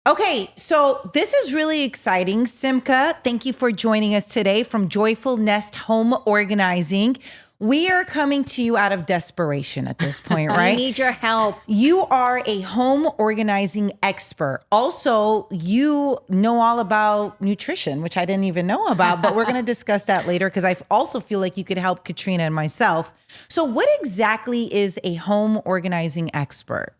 Okay, so this is really exciting. Simcha, thank you for joining us today from Joyful Nest Home Organizing. We are coming to you out of desperation at this point, right? I need your help. You are a home organizing expert. Also, you know all about nutrition, which I didn't even know about, but we're going to discuss that later because I also feel like you could help Katrina and myself. So what exactly is a home organizing expert?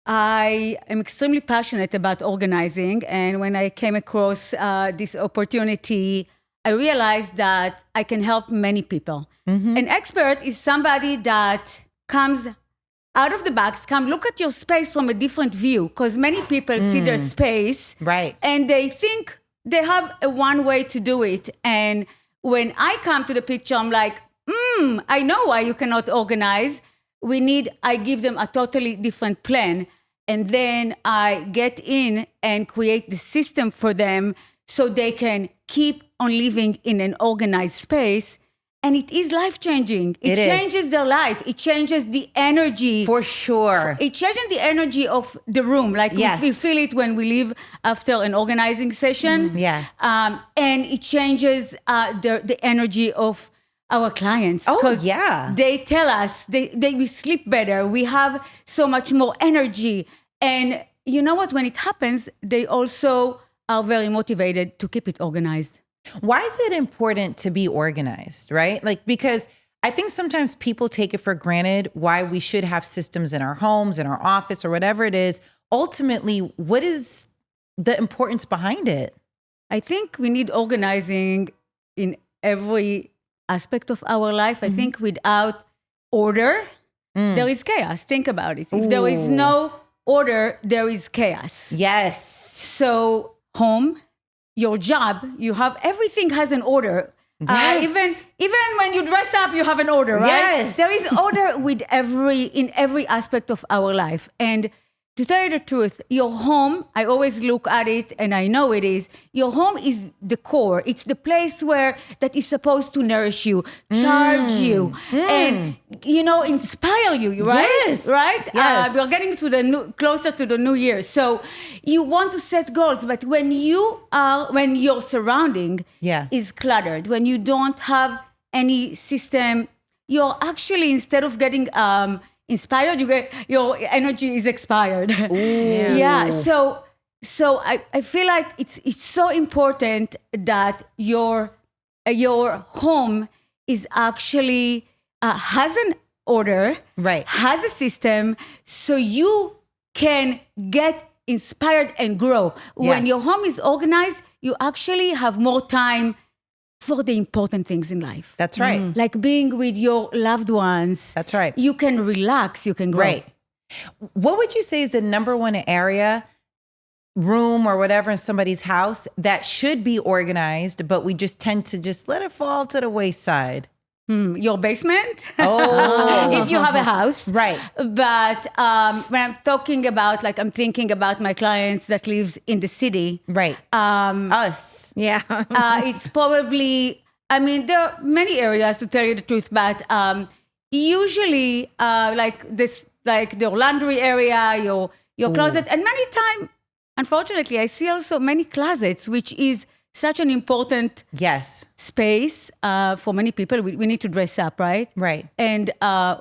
I am extremely passionate about organizing. And when I came across this opportunity, I realized that I can help many people. Mm-hmm. An expert is somebody that comes out of the box, come look at your space from a different view, because many people see their space, right, and they think they have a one way to do it. And when I come to the picture, I'm like, I know why you cannot organize. I give them a totally different plan. And then I get in and create the system for them so they can keep on living in an organized space. And it is life-changing. It changes their life. It changes the energy. For sure. It changes the energy of the room. Like we feel it when we leave after an organizing session. And it changes the energy of our clients. Oh, yeah. They tell us we sleep better. We have so much more energy. And you know what? When it happens, they also are very motivated to keep it organized. Why is it important to be organized, right? Like, because I think sometimes people take it for granted why we should have systems in our homes, in our office, or whatever it is. Ultimately, what is the importance behind it? I think we need organizing in every aspect of our life. I think without order, there is chaos. Think about it. If there is no order, there is chaos. Yes. So home, your job, you have, everything has an order. Yes. Even when you dress up, you have an order, right? Yes. There is order in every aspect of our life. And to tell you the truth, your home, I always look at it, and I know it is, your home is the core. It's the place that is supposed to nourish you, charge you, and, inspire you, right? Yes. Right? Yes. We're getting closer to the new year. So you want to set goals, but when your surrounding is cluttered, when you don't have any system, you're actually, instead of getting inspired, your energy is expired. Yeah. So I feel like it's so important that your home is actually has an order, right? Has a system, so you can get inspired and grow. Yes. When your home is organized, you actually have more time for the important things in life. That's right. Like being with your loved ones. That's right. You can relax, you can grow. Right. What would you say is the number one area, room or whatever in somebody's house that should be organized, but we just tend to just let it fall to the wayside? Your basement. Oh. If you have a house. Right. But when I'm talking about, I'm thinking about my clients that lives in the city. Right. Us. Yeah. It's probably, there are many areas, to tell you the truth, but usually your laundry area, your closet, and many times, unfortunately, I see also many closets, which is such an important space for many people. We need to dress up, right? Right. And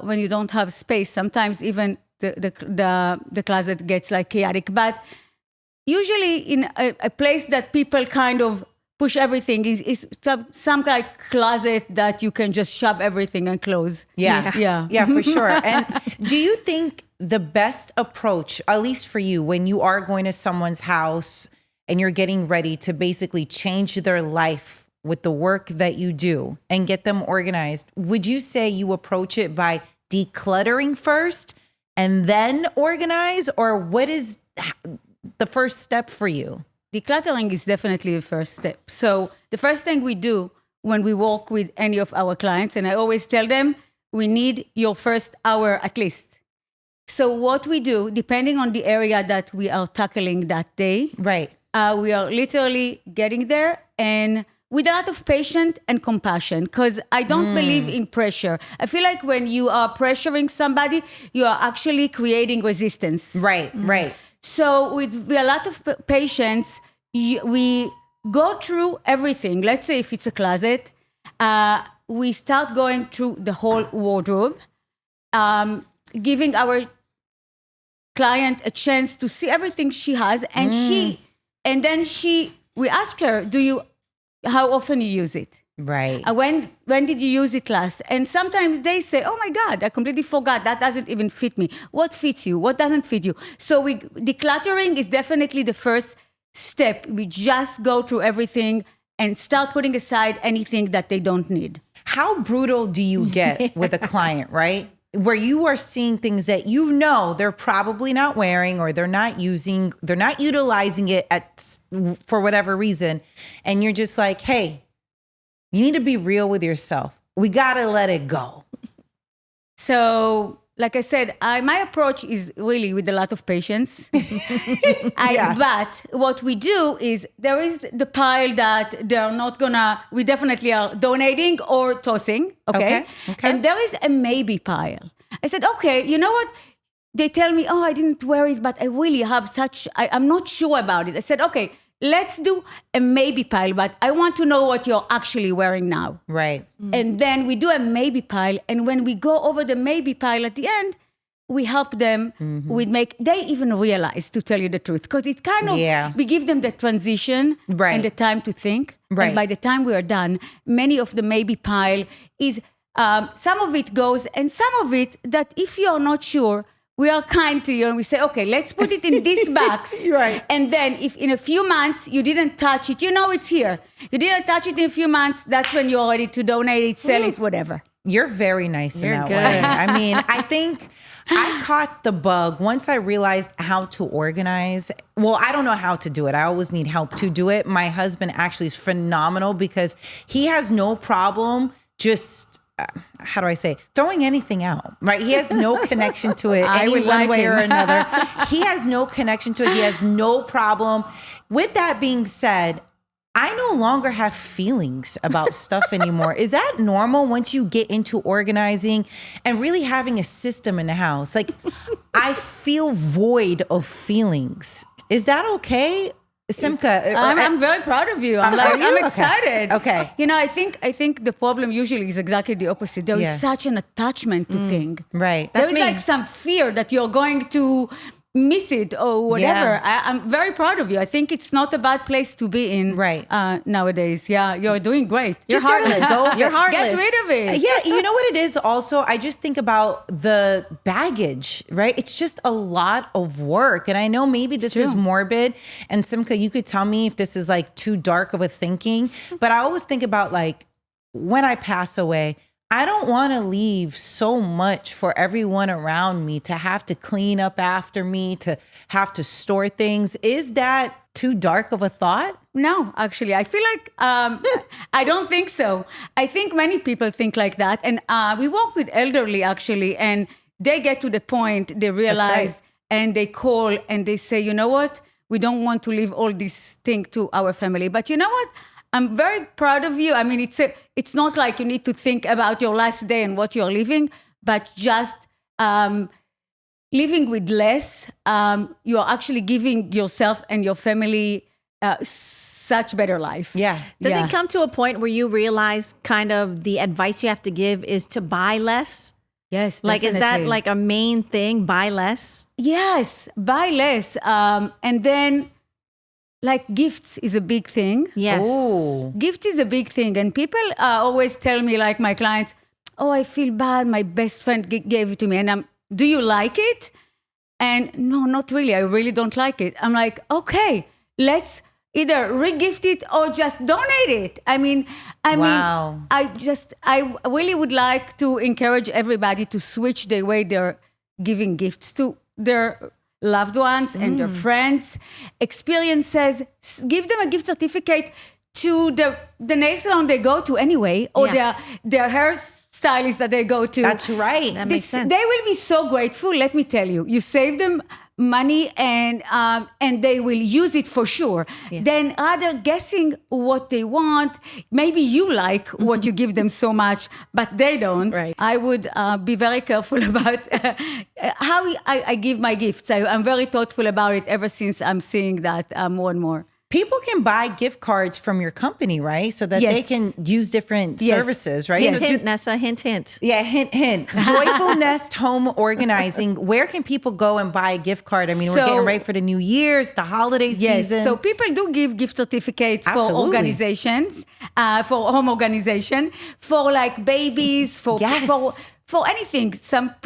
when you don't have space, sometimes even the closet gets chaotic. But usually in a place that people kind of push everything is some closet that you can just shove everything and close. Yeah, for sure. And do you think the best approach, at least for you, when you are going to someone's house and you're getting ready to basically change their life with the work that you do and get them organized, would you say you approach it by decluttering first and then organize? Or what is the first step for you? Decluttering is definitely the first step. So the first thing we do when we work with any of our clients, and I always tell them, we need your first hour at least. So what we do, depending on the area that we are tackling that day, right? We are literally getting there, and with a lot of patience and compassion, because I don't believe in pressure. I feel like when you are pressuring somebody, you are actually creating resistance. Right. So with a lot of patients, we go through everything. Let's say if it's a closet, we start going through the whole wardrobe, giving our client a chance to see everything she has, and we ask her, how often you use it? Right. When did you use it last? And sometimes they say, oh my God, I completely forgot. That doesn't even fit me. What fits you? What doesn't fit you? So decluttering is definitely the first step. We just go through everything and start putting aside anything that they don't need. How brutal do you get with a client, right? Where you are seeing things that you know they're probably not wearing or they're not utilizing it for whatever reason. And you're just like, hey, you need to be real with yourself. We got to let it go. So, like I said, my approach is really with a lot of patience. But what we do is there is the pile that they're not we definitely are donating or tossing, okay? And there is a maybe pile. I said, okay, you know what? They tell me, oh, I didn't wear it, but I really have I'm not sure about it. I said, okay, let's do a maybe pile, but I want to know what you're actually wearing now. Right. And then we do a maybe pile. And when we go over the maybe pile at the end, we help them they even realize, to tell you the truth, because it's kind of, we give them the transition and the time to think. Right. And by the time we are done, many of the maybe pile is, some of it goes, and some of it that if you're not sure, we are kind to you and we say, okay, let's put it in this box. Right. And then if in a few months you didn't touch it, you know it's here. You didn't touch it in a few months, that's when you're ready to donate it, sell it, whatever. You're very nice in that way. I mean, I think I caught the bug once I realized how to organize. Well, I don't know how to do it. I always need help to do it. My husband actually is phenomenal because he has no problem just how do I say, throwing anything out, right? He has no connection to it any one way or another. He has no connection to it. He has no problem. With that being said, I no longer have feelings about stuff anymore. Is that normal once you get into organizing and really having a system in the house? Like, I feel void of feelings. Is that okay? Simcha, I'm very proud of you. I'm excited. Okay. You know, I think the problem usually is exactly the opposite. There is such an attachment to things. Right. There is like some fear that you're going to miss it or whatever. I'm very proud of you. I think it's not a bad place to be in nowadays. Yeah, you're doing great. You're heartless. You're heartless. Get rid of it. Yeah, you know what it is also? I just think about the baggage, right? It's just a lot of work. And I know maybe this is morbid. And Simcha, you could tell me if this is like too dark of a thinking. But I always think about like when I pass away, I don't want to leave so much for everyone around me to have to clean up after me, to have to store things. Is that too dark of a thought? No, actually, I feel like I don't think so. I think many people think like that. And we work with elderly, actually, and they get to the point, they realize, and they call and they say, you know what? We don't want to leave all these things to our family. But you know what? I'm very proud of you. I mean, it's not like you need to think about your last day and what you're living, but just living with less. You're actually giving yourself and your family such better life. Yeah. Does it come to a point where you realize kind of the advice you have to give is to buy less? Yes, like definitely. Is that like a main thing? Buy less? Yes, buy less. And then like gifts is a big thing. Yes. Ooh. Gift is a big thing. And people always tell me, like my clients, oh, I feel bad. My best friend gave it to me. And do you like it? And no, not really. I really don't like it. I'm like, okay, let's either re-gift it or just donate it. I mean, I really would like to encourage everybody to switch the way they're giving gifts to their loved ones and their friends. Experiences, give them a gift certificate to the nail salon they go to anyway, or their hairstylist that they go to. That's right. That makes sense. They will be so grateful. Let me tell you, you save them money and they will use it for sure. Then rather guessing what they want, maybe you like what you give them so much, but they don't. Right. I would be very careful about how I give my gifts. I'm very thoughtful about it ever since I'm seeing that more and more. People can buy gift cards from your company, right? So that they can use different services, right? Hint, So hint, Nessa, hint, hint. Yeah, hint, hint. Joyful Nest Home Organizing. Where can people go and buy a gift card? I mean, we're getting ready for the New Year's, the holiday season. So people do give gift certificate for Absolutely. organizations, for home organization, for like babies, for anything. Some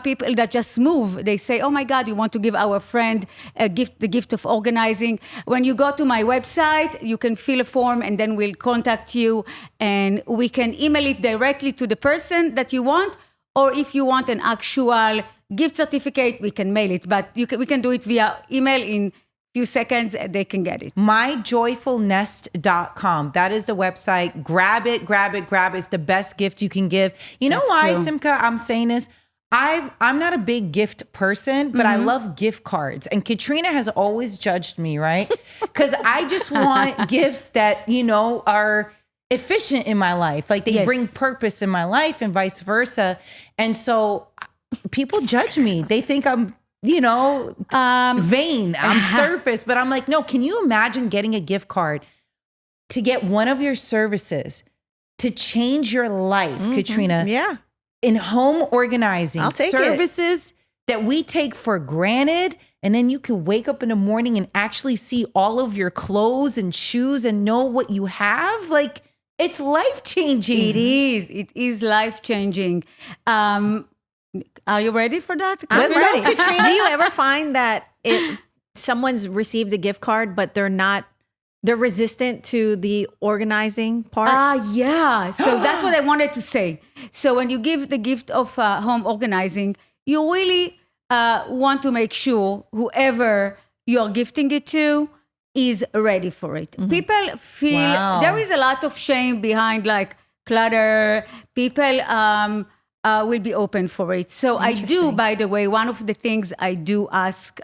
people that just move, they say, oh my God, you want to give our friend a gift, the gift of organizing. When you go to my website, you can fill a form and then we'll contact you and we can email it directly to the person that you want. Or if you want an actual gift certificate, we can mail it. But we can do it via email in few seconds, they can get it. myjoyfulnest.com. That is the website. Grab it. It's the best gift you can give. You know why, Simcha, I'm saying this? I'm not a big gift person, but I love gift cards. And Katrina has always judged me, right? Because I just want gifts that, are efficient in my life. Like they bring purpose in my life and vice versa. And so people judge me. They think I'm vain, I'm surface, but I'm like, no, can you imagine getting a gift card to get one of your services to change your life, Katrina? Yeah. In home organizing, I'll take services that we take for granted. And then you can wake up in the morning and actually see all of your clothes and shoes and know what you have. Like, it's life-changing. It is life-changing. Are you ready for that? I'm ready. Do you ever find that someone's received a gift card, but they're resistant to the organizing part? Yeah. So that's what I wanted to say. So when you give the gift of home organizing, you really want to make sure whoever you're gifting it to is ready for it. People feel there is a lot of shame behind like clutter. People will be open for it. So I do, by the way, one of the things I do ask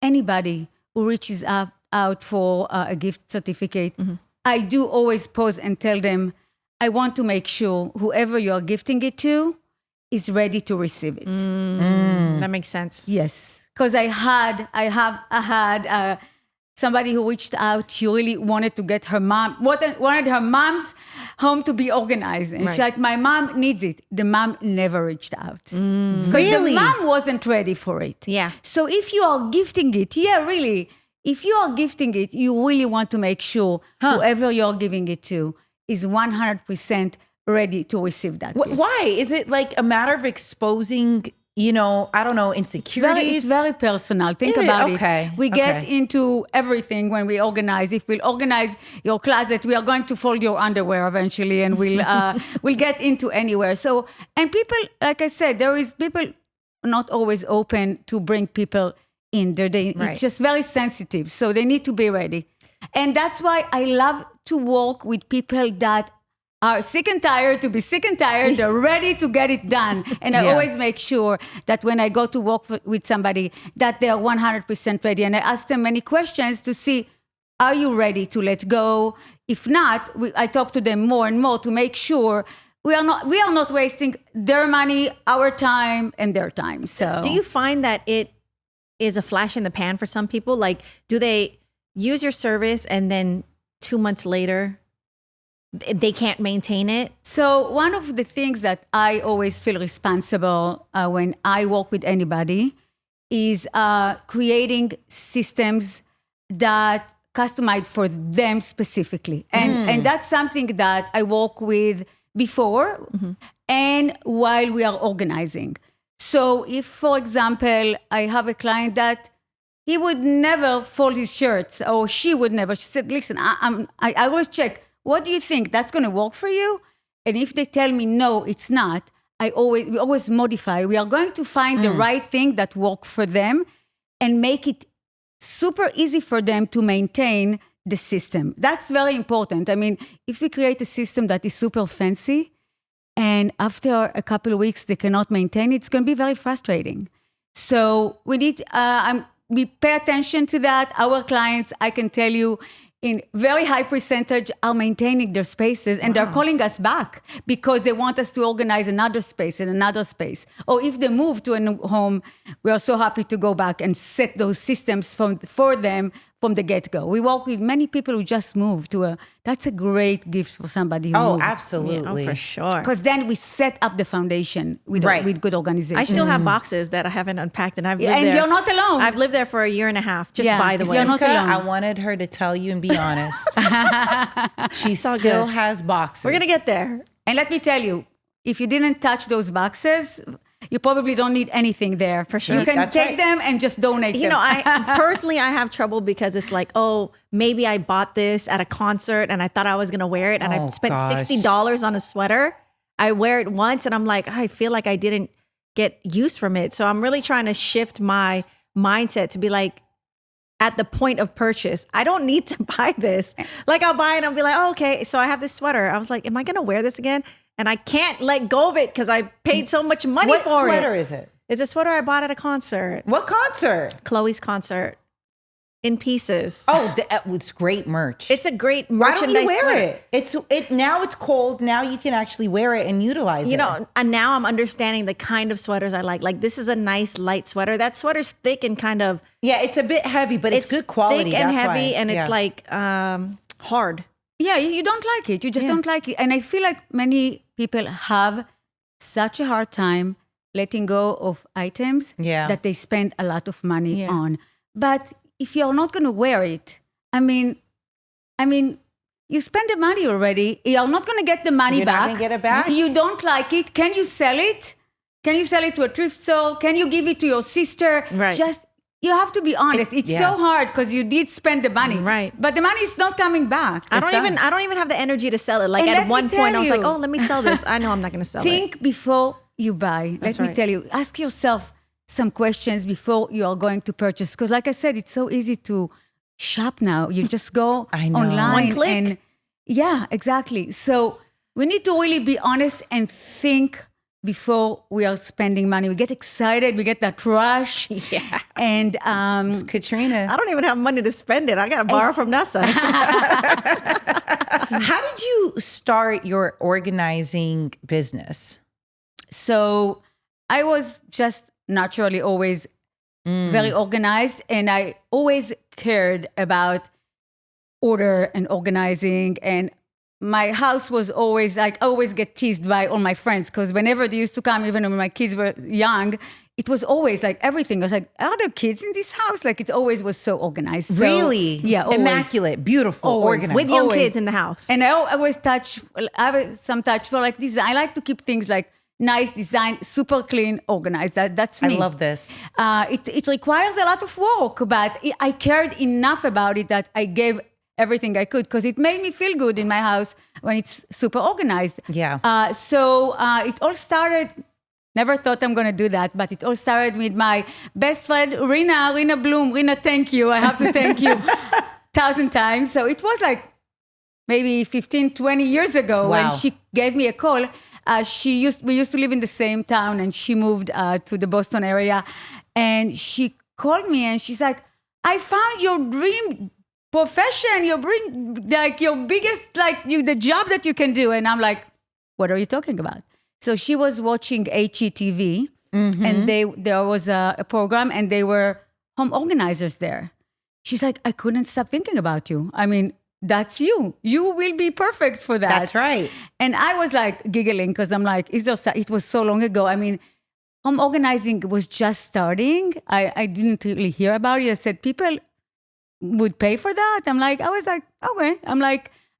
anybody who reaches out for a gift certificate, I do always pause and tell them, I want to make sure whoever you're gifting it to is ready to receive it. That makes sense. Yes. Because I had somebody who reached out. She really wanted to get her wanted her mom's home to be organized. And she's like, my mom needs it. The mom never reached out. Because the mom wasn't ready for it. Yeah. So if you are gifting it, if you are gifting it, you really want to make sure whoever you're giving it to is 100% ready to receive that. Why? Is it like a matter of exposing I don't know, insecurities? It's very personal. Think about it. We get Okay. into everything when we organize. If we'll organize your closet, we are going to fold your underwear eventually, and we'll get into anywhere. So, and people, like I said, people not always open to bring people in. It's just very sensitive, so they need to be ready. And that's why I love to work with people that are sick and tired to be sick and tired. They're ready to get it done. And I always make sure that when I go to work with somebody, that they are 100% ready. And I ask them many questions to see, are you ready to let go? If not, I talk to them more and more to make sure we are not wasting their money, our time, and their time. So, do you find that it is a flash in the pan for some people? Like, do they use your service and then 2 months later they can't maintain it? So one of the things that I always feel responsible when I work with anybody is creating systems that customized for them specifically. And that's something that I work with before and while we are organizing. So if, for example, I have a client that he would never fold his shirts, or she would never. She said, listen, I always check, what do you think? That's going to work for you? And if they tell me, no, it's not, we always modify. We are going to find the right thing that works for them and make it super easy for them to maintain the system. That's very important. I mean, if we create a system that is super fancy and after a couple of weeks they cannot maintain it, it's going to be very frustrating. So we need, we pay attention to that. Our clients, I can tell you, in very high percentage are maintaining their spaces, and they're calling us back because they want us to organize another space in another space. Or if they move to a new home, we are so happy to go back and set those systems for them from the get-go. We work with many people who just moved that's a great gift for somebody who moves. Absolutely. Yeah, for sure. Because then we set up the foundation with good organization. I still have boxes that I haven't unpacked, and I've lived and there. you're not alone. I've lived there for a year and a half, just Yeah, by the way. you're not alone. I wanted her to tell you and be honest. She still good. has boxes. We're going to get there. And let me tell you, if you didn't touch those boxes, you probably don't need anything there. For sure. You can That's take right. them and just donate them. You know, I personally, I have trouble because it's like, oh, maybe I bought this at a concert and I thought I was going to wear it, and I spent $60 on a sweater. I wear it once and I'm like, I feel like I didn't get use from it. So I'm really trying to shift my mindset to be like, at the point of purchase, I don't need to buy this. Like I'll buy it and I'll be like, oh, okay, so I have this sweater. I was like, am I going to wear this again? And I can't let go of it because I paid so much money for it. What sweater is it? It's a sweater I bought at a concert. What concert? Chloe's concert. In pieces. Oh, it's great merch. It's a great Why merchandise don't you wear sweater. it? Now it's cold. Now you can actually wear it and utilize it. You know, and now I'm understanding the kind of sweaters I like. Like this is a nice light sweater. That sweater's thick and kind of Yeah, it's a bit heavy, but it's good quality. thick and That's heavy, why. and it's Yeah. like hard. Yeah, you don't like it. You just don't like it. And I feel like many people have such a hard time letting go of items that they spend a lot of money on. But if you're not going to wear it, I mean, you spend the money already. You're not going to get the money You're back. not gonna get it back? You don't like it. Can you sell it? Can you sell it to a thrift store? Can you give it to your sister? Right. You have to be honest. It's so hard because you did spend the money. Right. But the money is not coming back. I don't even have the energy to sell it. Like And let at me one point I was tell like, you. oh, let me sell this. I know I'm not going to sell it. Think before you buy. That's Let me right. tell you. Ask yourself some questions before you are going to purchase. Because like I said, it's so easy to shop now. You just go I know. online. One click. And yeah, exactly. So we need to really be honest and think before we are spending money. We get excited. We get that rush. Yeah. And Katrina. I don't even have money to spend it. I got to borrow from Nessa. How did you start your organizing business? so I was just naturally always very organized, and I always cared about order and organizing. And my house was always like, I always get teased by all my friends because whenever they used to come, even when my kids were young, it was always like everything. I was like, are there kids in this house? Like it always was so organized. So, Really? Yeah. Always. Immaculate, beautiful, Always. organized. With young Always. kids in the house. And I always I have some touch for like design. I like to keep things like nice design, super clean, organized. That's me. I love this. It requires a lot of work, but I cared enough about it that I gave everything I could because it made me feel good in my house when it's super organized. Yeah. So it all started. Never thought I'm going to do that, but it all started with my best friend, Rina Bloom. Rina, thank you. I have to thank you 1,000 times. So it was like maybe 15, 20 years ago when she gave me a call. We used to live in the same town, and she moved to the Boston area. And she called me and she's like, I found your dream profession, your biggest, the job that you can do. And I'm like, what are you talking about? So she was watching HETV, and there was a program, and they were home organizers there. She's like, I couldn't stop thinking about you. I mean, that's you. You will be perfect for that. That's right. And I was like giggling because I'm like, it was so long ago. I mean, home organizing was just starting. I didn't really hear about it. I said, people would pay for that. I was like, okay.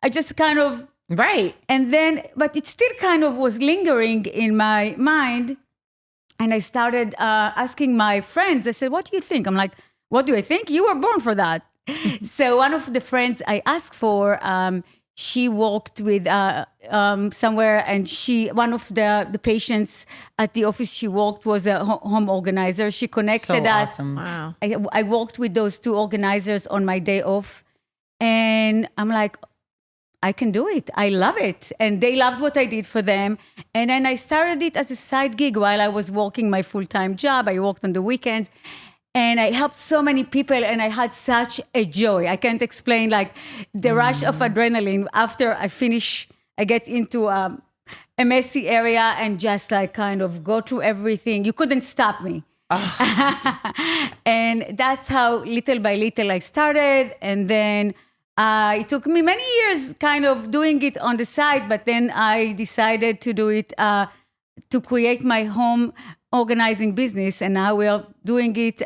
I just kind of, Right. and then, but it still kind of was lingering in my mind. And I started asking my friends, I said, what do you think? I'm like, what do I think? You were born for that. So one of the friends I asked for, she worked with somewhere, and one of the patients at the office she worked was a home organizer. She connected So us. awesome. Wow. I worked with those two organizers on my day off, and I'm like, I can do it. I love it. And they loved what I did for them. And then I started it as a side gig while I was working my full-time job. I worked on the weekends. And I helped so many people, and I had such a joy. I can't explain, like, the rush of adrenaline after I finish. I get into a messy area and just like kind of go through everything. You couldn't stop me. And that's how little by little I started. And then it took me many years kind of doing it on the side, but then I decided to do it, to create my home organizing business. And now we are doing it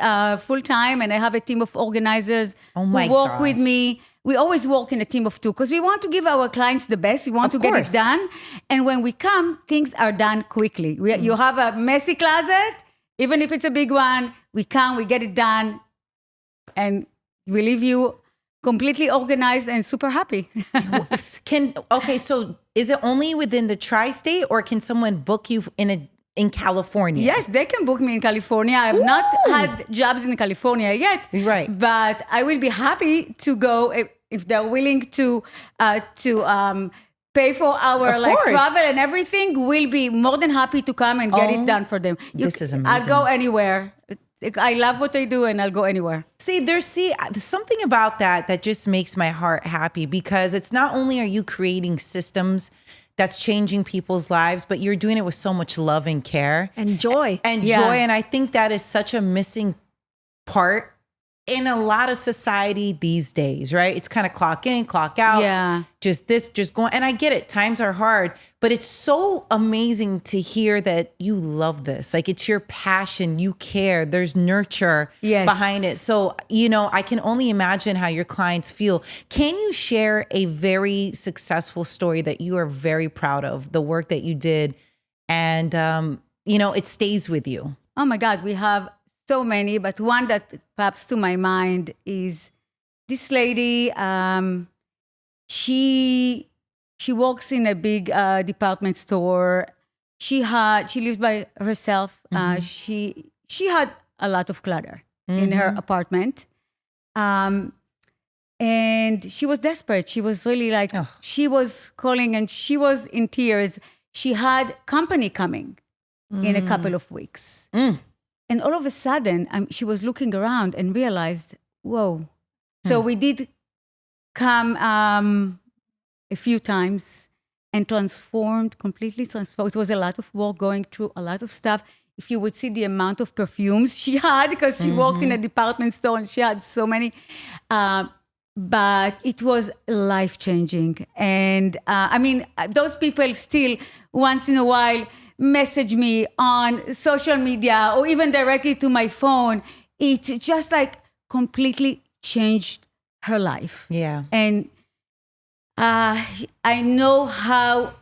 full time. And I have a team of organizers who work with me. We always work in a team of two because we want to give our clients the best. We want to get it done. And when we come, things are done quickly. You have a messy closet, even if it's a big one, we come, we get it done, and we leave you completely organized and super happy. So is it only within the tri-state, or can someone book you in California? Yes, they can book me in California. I have not had jobs in California yet. Right. But I will be happy to go if they're willing to pay for our travel and everything. We'll be more than happy to come and get it done for them. This is amazing. I'll go anywhere. I love what I do, and I'll go anywhere. There's something about that just makes my heart happy, because it's not only are you creating systems that's changing people's lives, but you're doing it with so much love and care. And joy. And joy. And I think that is such a missing part in a lot of society these days, right? It's kind of clock in, clock out. Yeah. Just going. And I get it. Times are hard, but it's so amazing to hear that you love this. Like, it's your passion. You care. There's nurture behind it. So, I can only imagine how your clients feel. Can you share a very successful story that you are very proud of, the work that you did, and, it stays with you? Oh my God, we have so many, but one that pops to my mind is this lady. She works in a big department store. She lived by herself. She had a lot of clutter in her apartment, and she was desperate. She was really like, she was calling, and she was in tears. She had company coming in a couple of weeks. And all of a sudden, she was looking around and realized, whoa. So we did come a few times and completely transformed. It was a lot of work, going through a lot of stuff. If you would see the amount of perfumes she had, because she worked in a department store and she had so many. But it was life-changing. And those people still, once in a while, message me on social media or even directly to my phone. It just like completely changed her life. Yeah. And I know how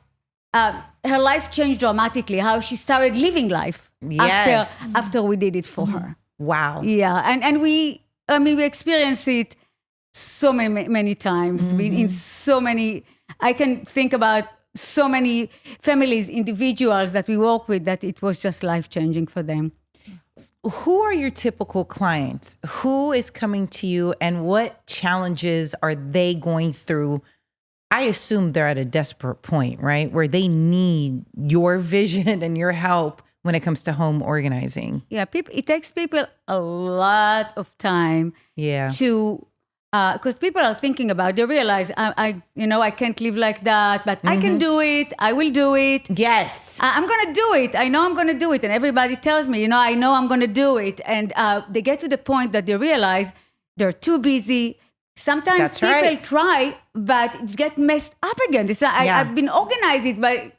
her life changed dramatically, how she started living life after we did it for her. Wow. Yeah. And we experienced it so many times. In so many, I can think about so many families, individuals that we work with, that it was just life-changing for them. Who are your typical clients? Who is coming to you, and what challenges are they going through? I assume they're at a desperate point, right? Where they need your vision and your help when it comes to home organizing. Yeah, it takes people a lot of time to because people are thinking about, they realize, I can't live like that, but I can do it. I will do it. Yes. I'm going to do it. I know I'm going to do it. And everybody tells me, I know I'm going to do it. And they get to the point that they realize they're too busy. Sometimes people try, but it gets messed up again. I've been organizing, but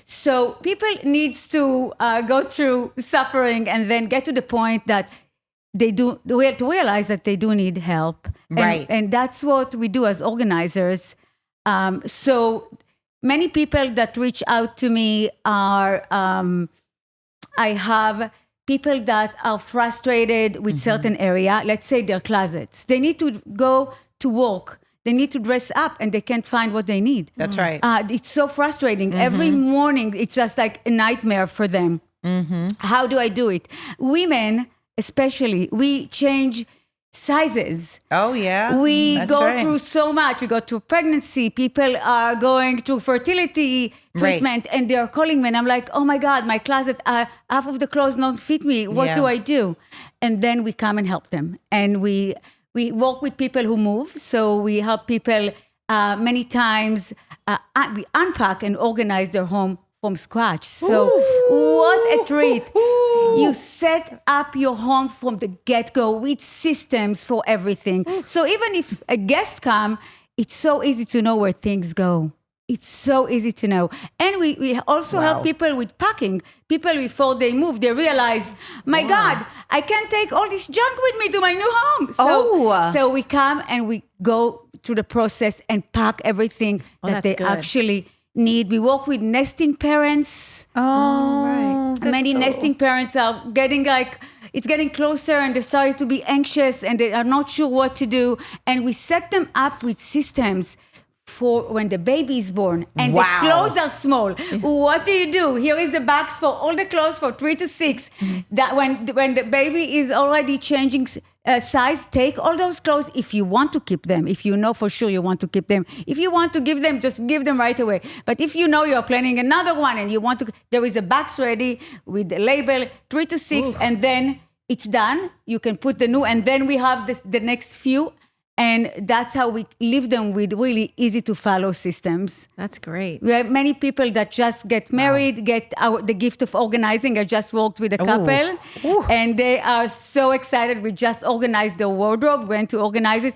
so people needs to go through suffering and then get to the point that we have to realize that they do need help. And that's what we do as organizers. So many people that reach out to me are, I have people that are frustrated with certain area. Let's say their closets. They need to go to work. They need to dress up and they can't find what they need. That's right. It's so frustrating. Every morning, it's just like a nightmare for them. How do I do it? Women, especially, we change sizes. Oh, yeah. We That's go right. through so much. We go through pregnancy. People are going through fertility treatment, and they're calling me. And I'm like, oh my God, my closet, half of the clothes don't fit me. What do I do? And then we come and help them. And we work with people who move. So we help people many times. We unpack and organize their home from scratch. So what a treat. You set up your home from the get-go with systems for everything. So even if a guest come, it's so easy to know where things go. It's so easy to know. And we also help people with packing. People, before they move, they realize, my God, I can't take all this junk with me to my new home. So we come and we go through the process and pack everything that they actually need. We work with nesting parents. Many nesting parents are getting it's getting closer and they're starting to be anxious and they are not sure what to do. And we set them up with systems for when the baby is born and the clothes are small. What do? Here is the box for all the clothes for 3 to 6. That when the baby is already changing size, take all those clothes if you want to keep them. If you know for sure you want to keep them. If you want to give them, just give them right away. But if you know you're planning another one and you want to, there is a box ready with the label 3 to 6, and then it's done. You can put the new, and then we have the next few. And that's how we leave them with really easy to follow systems. That's great. We have many people that just get married, get the gift of organizing. I just worked with a couple and they are so excited. We just organized their wardrobe, went to organize it.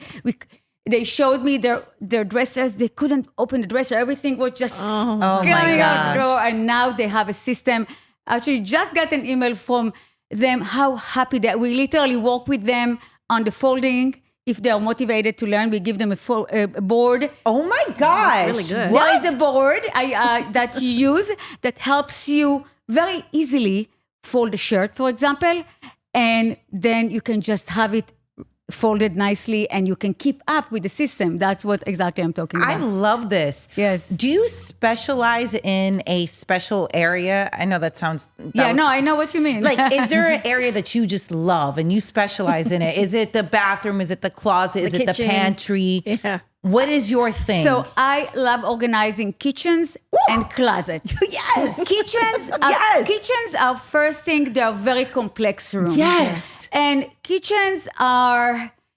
They showed me their dressers. They couldn't open the dresser. Everything was just going out the door. And now they have a system. Actually, just got an email from them, how happy that we literally work with them on the folding. If they are motivated to learn, we give them a board. Oh my gosh. That's really good. There is a board that you use that helps you very easily fold a shirt, for example, and then you can just have it folded nicely and you can keep up with the system. That's what exactly I'm talking about. I love this. Yes. Do you specialize in a special area? I know that sounds... I know what you mean. Like, is there an area that you just love and you specialize in it? Is it the bathroom? Is it the closet? Is it the pantry? Yeah. What is your thing? So I love organizing kitchens and closets. Yes. Kitchens are first thing, they're very complex rooms. Yes. And kitchens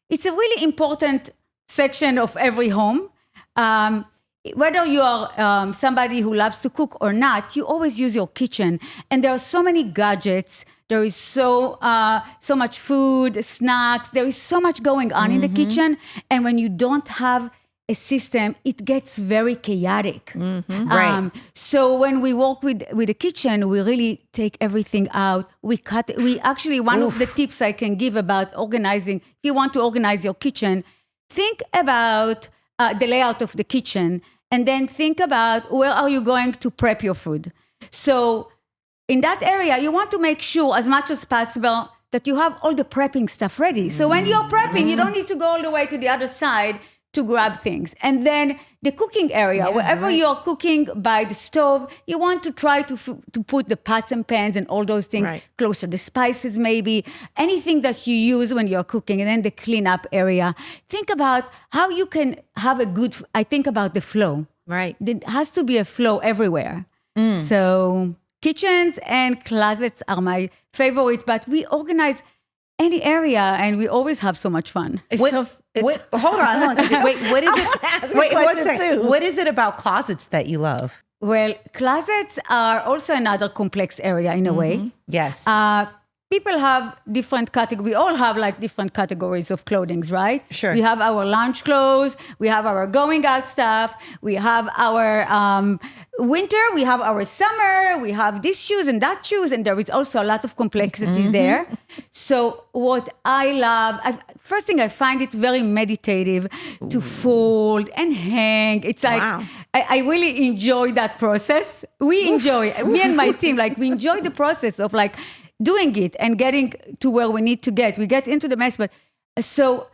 it's a really important section of every home. Whether you are somebody who loves to cook or not, you always use your kitchen. And there are so many gadgets. There is so much food, snacks. There is so much going on in the kitchen. And when you don't have a system, it gets very chaotic. Right. So when we work with the kitchen, we really take everything out. We cut. We actually, one of the tips I can give about organizing, if you want to organize your kitchen, think about the layout of the kitchen, and then think about where are you going to prep your food. So in that area, you want to make sure as much as possible that you have all the prepping stuff ready. So when you're prepping, you don't need to go all the way to the other side to grab things. And then the cooking area, wherever you're cooking by the stove, you want to try to put the pots and pans and all those things closer. The spices maybe, anything that you use when you're cooking. And then the cleanup area. Think about how you can have I think about the flow. Right. There has to be a flow everywhere. So kitchens and closets are my favorite, but we organize any area and we always have so much fun. Hold on. Wait, what is it? Wait, one second. What is it about closets that you love? Well, closets are also another complex area in a way. Yes. People have different categories. We all have like different categories of clothing, right? Sure. We have our lounge clothes. We have our going out stuff. We have our winter. We have our summer. We have these shoes and that shoes. And there is also a lot of complexity there. So what I love, first thing I find it very meditative to fold and hang. It's like, I really enjoy that process. We enjoy, me and my team, like we enjoy the process of like, doing it and getting to where we need to get. We get into the mess, but so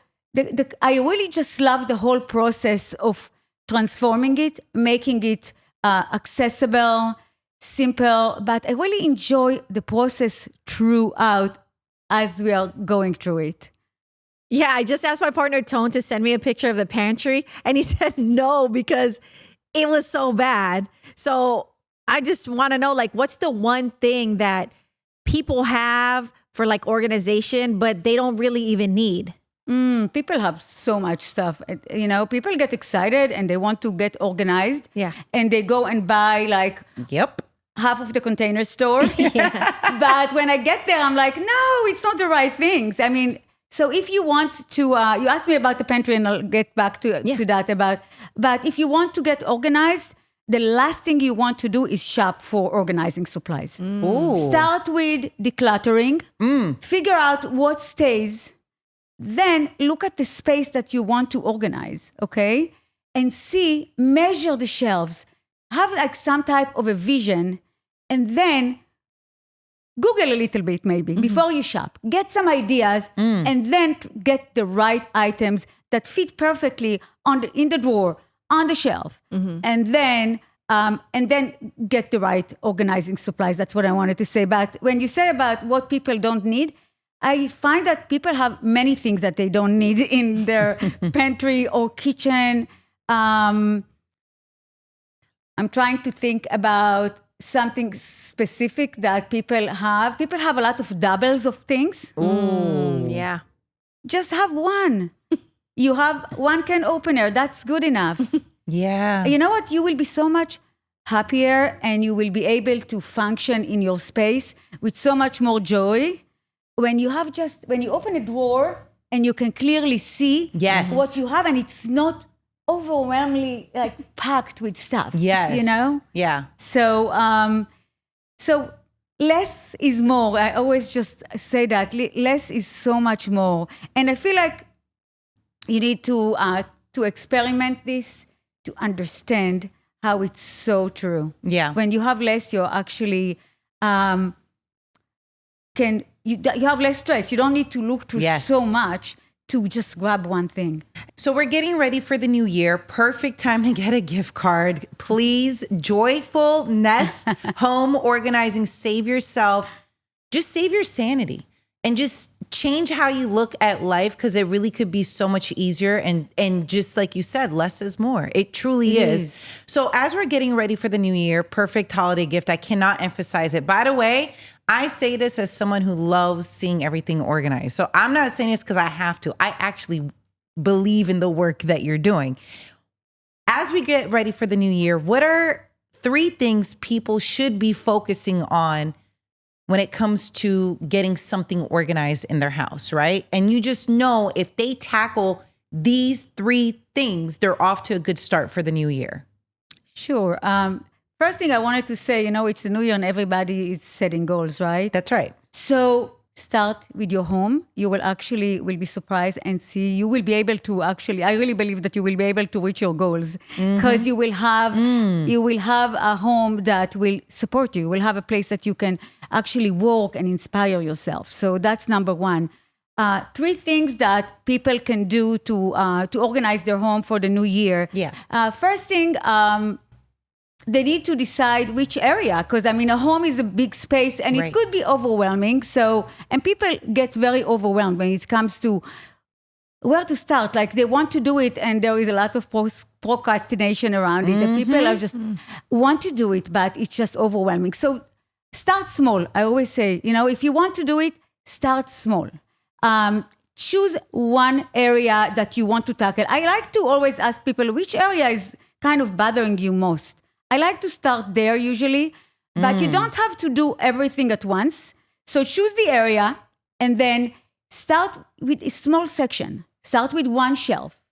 I really just love the whole process of transforming it, making it accessible, simple, but I really enjoy the process throughout as we are going through it. Yeah, I just asked my partner Tone to send me a picture of the pantry, and he said no because it was so bad. So I just want to know, like, what's the one thing that people have for like organization, but they don't really even need? People have so much stuff. You know, people get excited and they want to get organized. Yeah. And they go and buy like half of the container store. But when I get there, I'm like, no, it's not the right things. I mean, so if you want to, you asked me about the pantry and I'll get back to that but if you want to get organized, the last thing you want to do is shop for organizing supplies. Start with decluttering, figure out what stays, then look at the space that you want to organize, okay? And measure the shelves, have like some type of a vision, and then Google a little bit maybe before you shop. Get some ideas and then get the right items that fit perfectly in the drawer, on the shelf. And then get the right organizing supplies. That's what I wanted to say. But when you say about what people don't need, I find that people have many things that they don't need in their pantry or kitchen. I'm trying to think about something specific that people have. People have a lot of doubles of things. Yeah. Just have one. You have one can opener. That's good enough. Yeah. You know what? You will be so much happier and you will be able to function in your space with so much more joy when you open a drawer and you can clearly see what you have and it's not overwhelmingly like packed with stuff. Yes. You know? Yeah. So less is more. I always just say that less is so much more. And I feel like you need to experiment this to understand how it's so true. Yeah. When you have less, you're actually you have less stress. You don't need to look through so much to just grab one thing. So we're getting ready for the new year. Perfect time to get a gift card. Please, Joyful Nest Home Organizing. Save yourself. Just save your sanity and just change how you look at life, because it really could be so much easier. And just like you said, less is more. It truly is. So as we're getting ready for the new year, perfect holiday gift. I cannot emphasize it. By the way, I say this as someone who loves seeing everything organized. So I'm not saying this because I have to. I actually believe in the work that you're doing. As we get ready for the new year, what are 3 things people should be focusing on when it comes to getting something organized in their house, right? And you just know if they tackle these 3 things, they're off to a good start for the new year. Sure. First thing I wanted to say, it's the new year and everybody is setting goals, right? That's right. So start with your home. You will be surprised and see, you will be able to I really believe that you will be able to reach your goals because you will have a home that will support you. You will have a place that you can actually work and inspire yourself. So that's number 1. 3 things that people can do to organize their home for the new year. Yeah. First thing, they need to decide which area, because a home is a big space and it could be overwhelming. And people get very overwhelmed when it comes to where to start. Like they want to do it and there is a lot of procrastination around it. And people are just want to do it, but it's just overwhelming. So start small. I always say, if you want to do it, start small. Choose one area that you want to tackle. I like to always ask people, which area is kind of bothering you most? I like to start there usually, but you don't have to do everything at once. So choose the area and then start with a small section. Start with one shelf.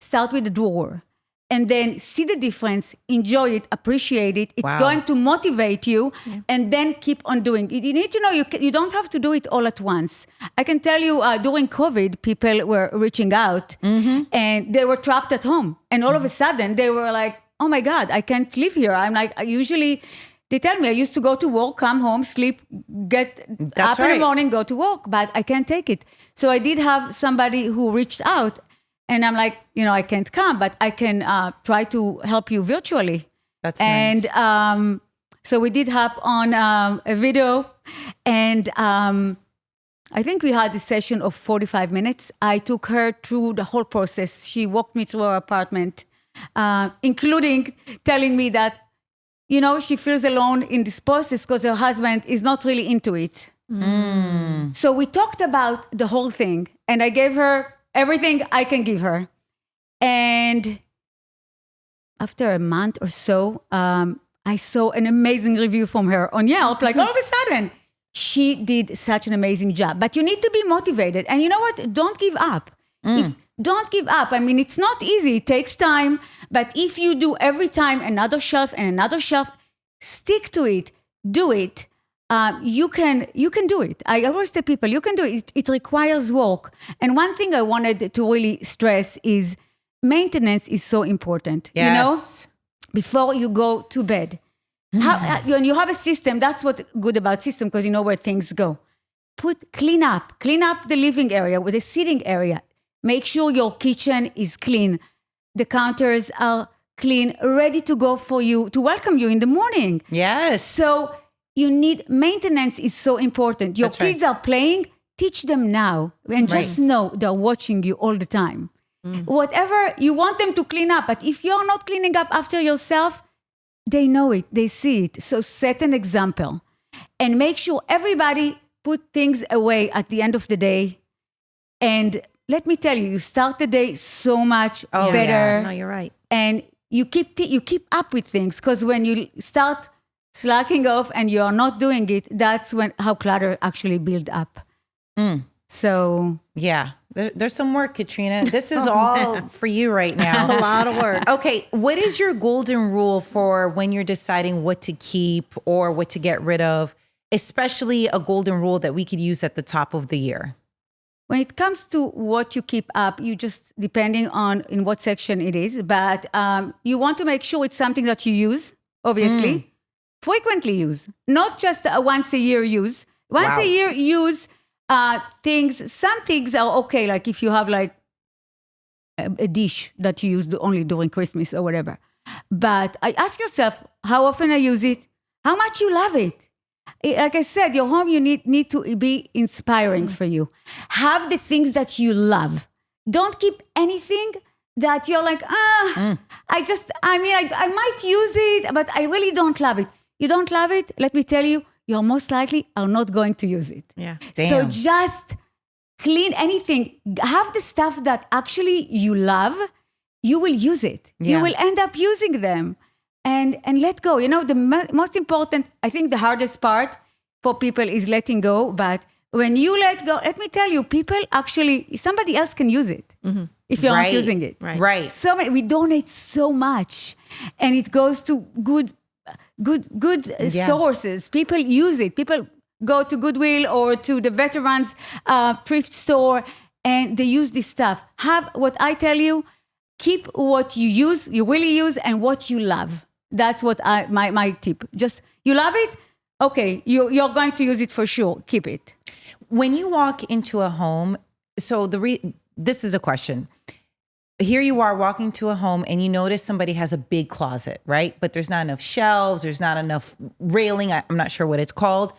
Start with the drawer. And then see the difference, enjoy it, appreciate it. It's going to motivate you and then keep on doing it. You need to know you don't have to do it all at once. I can tell you during COVID, people were reaching out and they were trapped at home. And all of a sudden they were like, oh my God, I can't live here. I'm like, they tell me I used to go to work, come home, sleep, get up in the morning, go to work, but I can't take it. So I did have somebody who reached out and I'm like, I can't come, but I can try to help you virtually. That's nice. And so we did hop on a video and I think we had a session of 45 minutes. I took her through the whole process. She walked me through her apartment, including telling me that, she feels alone in this process because her husband is not really into it. So we talked about the whole thing, and I gave her everything I can give her. And after a month or so, I saw an amazing review from her on Yelp. Like all of a sudden, she did such an amazing job. But you need to be motivated. And you know what? Don't give up. Don't give up. I mean, it's not easy. It takes time. But if you do every time another shelf and another shelf, stick to it. Do it. You can do it. I always tell people, you can do it. It requires work. And one thing I wanted to really stress is maintenance is so important. Yes. Before you go to bed. When you have a system, that's what's good about system, because you know where things go. Clean up the living area with the sitting area. Make sure your kitchen is clean. The counters are clean, ready to go for you, to welcome you in the morning. Yes. So you need, maintenance is so important. Your kids are playing, teach them now. And just know they're watching you all the time. Whatever, you want them to clean up. But if you're not cleaning up after yourself, they know it, they see it. So set an example and make sure everybody put things away at the end of the day. And let me tell you, you start the day so much better. Yeah. No, you're right. And you keep up with things, because when you start slacking off and you are not doing it, that's how clutter actually build up. So yeah, there's some work, Katrina. This is all for you right now. It's a lot of work. Okay, what is your golden rule for when you're deciding what to keep or what to get rid of, especially a golden rule that we could use at the top of the year? When it comes to what you keep up, you just, depending on in what section it is, but you want to make sure it's something that you use, obviously, frequently use, not just a once a year use. Once a year use things. Some things are okay, like if you have like a dish that you use only during Christmas or whatever. But I ask yourself, how often I use it? How much you love it? Like I said, your home, you need to be inspiring for you. Have the things that you love. Don't keep anything that you're like, I might use it, but I really don't love it. You don't love it? Let me tell you, you're most likely are not going to use it. Yeah. So just clean anything. Have the stuff that actually you love. You will use it. Yeah. You will end up using them. And let go. The most important, I think the hardest part for people is letting go. But when you let go, let me tell you, people actually, somebody else can use it if you're not using it. Right. So we donate so much, and it goes to good sources. People use it. People go to Goodwill or to the veterans thrift store, and they use this stuff. Have what I tell you. Keep what you really use, and what you love. That's what my tip. Just, you love it? Okay, you're going to use it for sure. Keep it. When you walk into a home, so this is the question. Here you are walking to a home and you notice somebody has a big closet, right? But there's not enough shelves, there's not enough railing. I'm not sure what it's called.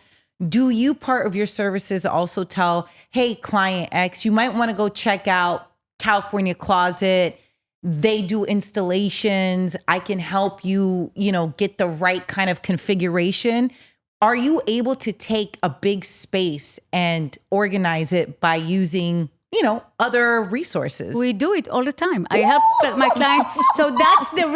Do you, part of your services, also tell, hey, client X, you might want to go check out California Closet. They do installations. I can help you, get the right kind of configuration. Are you able to take a big space and organize it by using, other resources? We do it all the time. I help my client. So that's the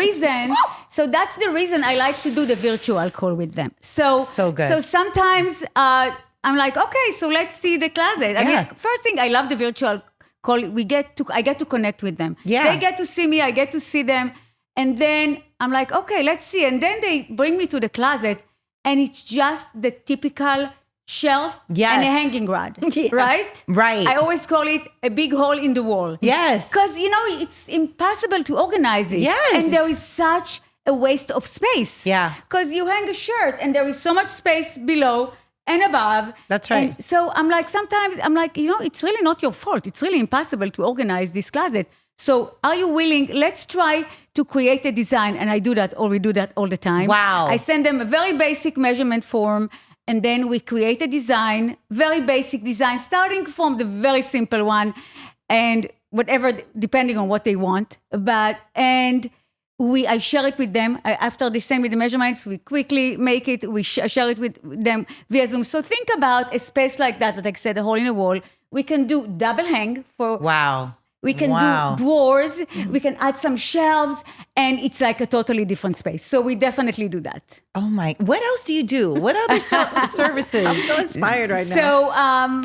reason I like to do the virtual call with them. So good. So sometimes I'm like, okay, so let's see the closet. I mean, first thing, I love the virtual call. I get to connect with them. Yeah. They get to see me, I get to see them. And then I'm like, okay, let's see. And then they bring me to the closet, and it's just the typical shelf and a hanging rod, right? Right. I always call it a big hole in the wall. Yes. Because, it's impossible to organize it. Yes. And there is such a waste of space. Yeah. Because you hang a shirt and there is so much space below and above. That's right. And so sometimes I'm like, it's really not your fault. It's really impossible to organize this closet. So are you willing? Let's try to create a design. And we do that all the time. Wow. I send them a very basic measurement form. And then we create a design, very basic design, starting from the very simple one, and whatever, depending on what they want. I share it with them. After they send me the measurements, we quickly make it. We share it with them via Zoom. So think about a space like that I said, a hole in a wall. We can do double hang for... Wow. We can do drawers, we can add some shelves, and it's like a totally different space. So we definitely do that. Oh my, what else do you do? What other services? I'm so inspired right now. So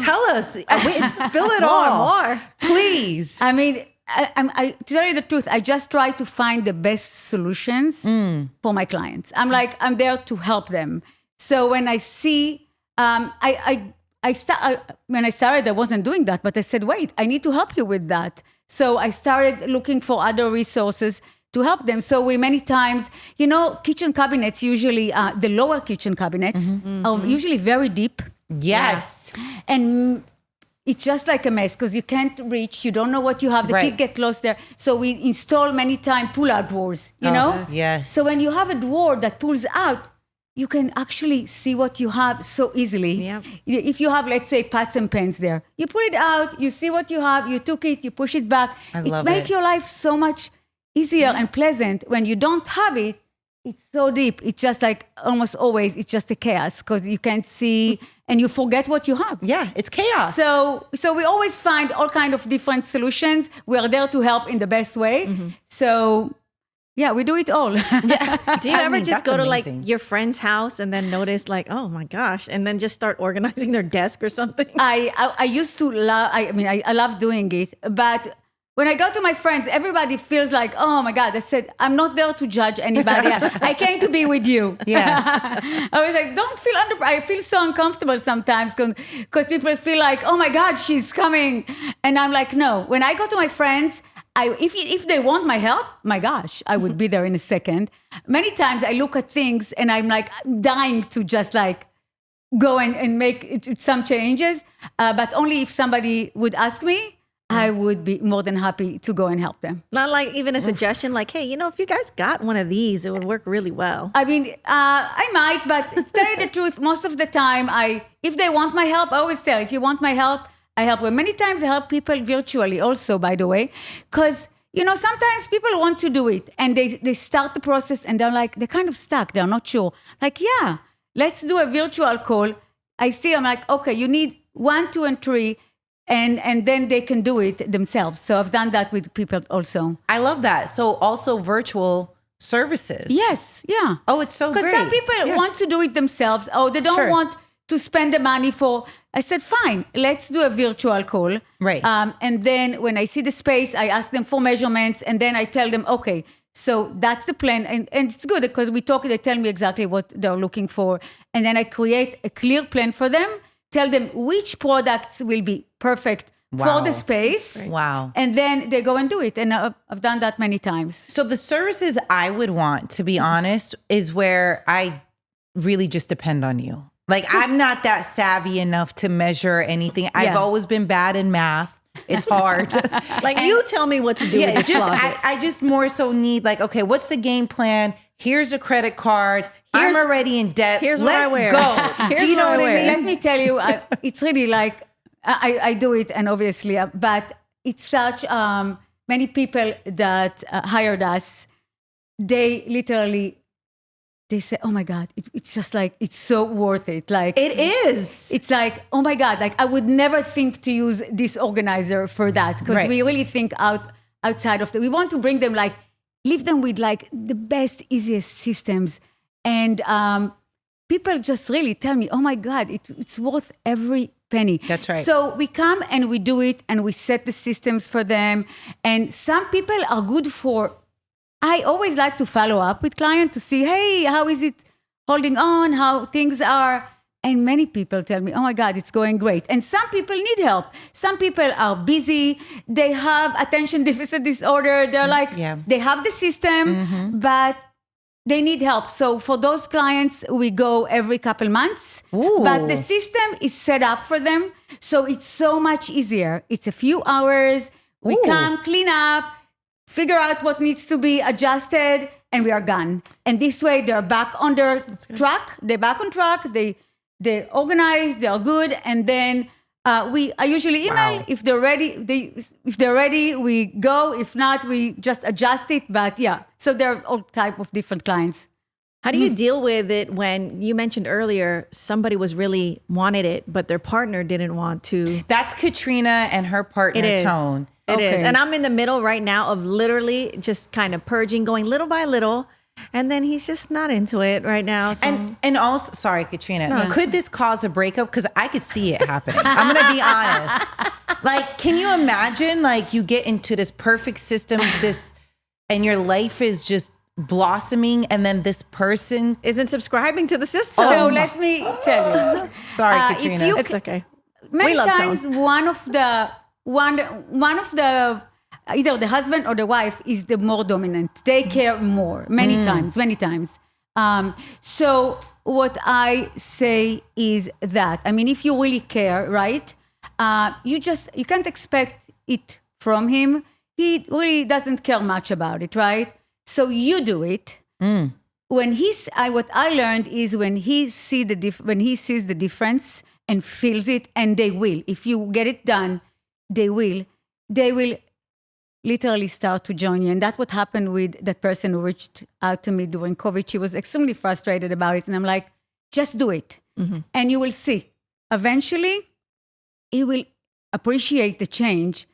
tell us, spill it all. More. Please. I mean, to tell you the truth, I just try to find the best solutions for my clients. I'm there to help them. So when I see, when I started, I wasn't doing that, but I said, wait, I need to help you with that. So I started looking for other resources to help them. So we many times, kitchen cabinets, usually the lower kitchen cabinets are usually very deep. Yes. And it's just like a mess because you can't reach, you don't know what you have, the kid get lost there. So we install many times pull-out drawers, you know? Yes. So when you have a drawer that pulls out, you can actually see what you have so easily. Yep. If you have, let's say, pots and pans there, you pull it out, you see what you have, you took it, you push it back. It makes your life so much easier and pleasant. When you don't have it, it's so deep. It's just like almost always, it's just a chaos because you can't see and you forget what you have. Yeah, it's chaos. So we always find all kind of different solutions. We are there to help in the best way. So... yeah, we do it all. Do you ever just go to amazing. like your friend's house and then notice like, oh my gosh, and then just start organizing their desk or something? I used to love, I love doing it. But when I go to my friends, everybody feels like, oh my God, I said, I'm not there to judge anybody. I came to be with you. Yeah. I was like, don't feel I feel so uncomfortable sometimes because people feel like, oh my God, she's coming. And I'm like, no, when I go to my friends, if they want my help, my gosh, I would be there in a second. Many times I look at things and I'm like dying to just like go and make some changes. But only if somebody would ask me, I would be more than happy to go and help them. Not like even a suggestion like, hey, if you guys got one of these, it would work really well. I mean, I might, but to tell you the truth, most of the time, if they want my help, I always tell, if you want my help, I help them. Many times I help people virtually also, by the way, because, sometimes people want to do it and they start the process and they're kind of stuck. They're not sure. Like, yeah, let's do a virtual call. I'm like, okay, you need 1, 2, and 3, and then they can do it themselves. So I've done that with people also. I love that. So also virtual services. Yes, yeah. Oh, it's so great. Because some people want to do it themselves. Oh, they don't want to spend the money for... I said, fine, let's do a virtual call. Right. And then when I see the space, I ask them for measurements, and then I tell them, okay, so that's the plan. And it's good because we talk, they tell me exactly what they're looking for. And then I create a clear plan for them, tell them which products will be perfect for the space. Wow. And then they go and do it. And I've done that many times. So the services I would want, to be honest, is where I really just depend on you. Like, I'm not that savvy enough to measure anything. I've always been bad in math. It's hard. Like, you tell me what to do with this closet. I just more so need like, okay, what's the game plan? Here's a credit card. I'm already in debt. Here's what I wear. Let's go. Here's Do you know what I mean? Let me tell you, it's really like, I do it, and obviously, but it's such many people that hired us, they literally... they say, oh my God, it's just like, it's so worth it. Like it is. It's like, oh my God, like I would never think to use this organizer for that because we really think outside of we want to bring them like, leave them with like the best, easiest systems. And people just really tell me, oh my God, it's worth every penny. That's right. So we come and we do it and we set the systems for them. And some people are good for... I always like to follow up with clients to see, hey, how is it holding on, how things are. And many people tell me, oh my God, it's going great. And some people need help. Some people are busy. They have attention deficit disorder. They're like, they have the system, but they need help. So for those clients, we go every couple months. Ooh. But the system is set up for them. So it's so much easier. It's a few hours. We come, clean up, figure out what needs to be adjusted, and we are gone. And this way, they're back on their track. They're back on track. They They're organized, they're good, and then I usually email if they're ready. If they're ready, we go. If not, we just adjust it. But yeah, so there are all type of different clients. How do you deal with it when you mentioned earlier somebody was really wanted it, but their partner didn't want to? That's Katrina and her partner, Tone. It is. And I'm in the middle right now of literally just kind of purging, going little by little. And then he's just not into it right now. So. And also, sorry, Katrina, could this cause a breakup? Because I could see it happening. I'm going to be honest. Like, can you imagine, like, you get into this perfect system, and your life is just blossoming, and then this person isn't subscribing to the system. So let me tell you. Sorry, Katrina. It's okay. Many times, one of the either the husband or the wife is the more dominant. They care more many times. So what I say is that, I mean, if you really care, right? You can't expect it from him. He really doesn't care much about it, right? So you do it. When what I learned is when he sees the difference and feels it, and they will. If you get it done, they will literally start to join you. And that's what happened with that person who reached out to me during COVID. She was extremely frustrated about it. And I'm like, just do it. And you will see. Eventually, he will appreciate the change.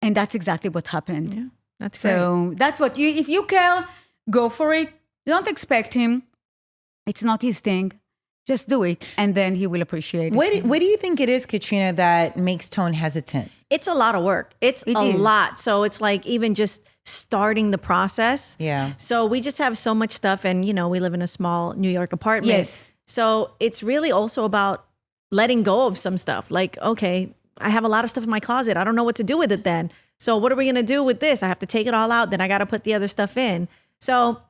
And that's exactly what happened. Yeah, that's so great. That's what if you care, go for it. Don't expect him. It's not his thing. Just do it, and then he will appreciate it. What do you think it is, Katrina, that makes Tone hesitant? It's a lot of work. It is a lot. So it's like even just starting the process. Yeah. So we just have so much stuff, and we live in a small New York apartment. Yes. So it's really also about letting go of some stuff. Like, okay, I have a lot of stuff in my closet. I don't know what to do with it then. So what are we going to do with this? I have to take it all out. Then I got to put the other stuff in. So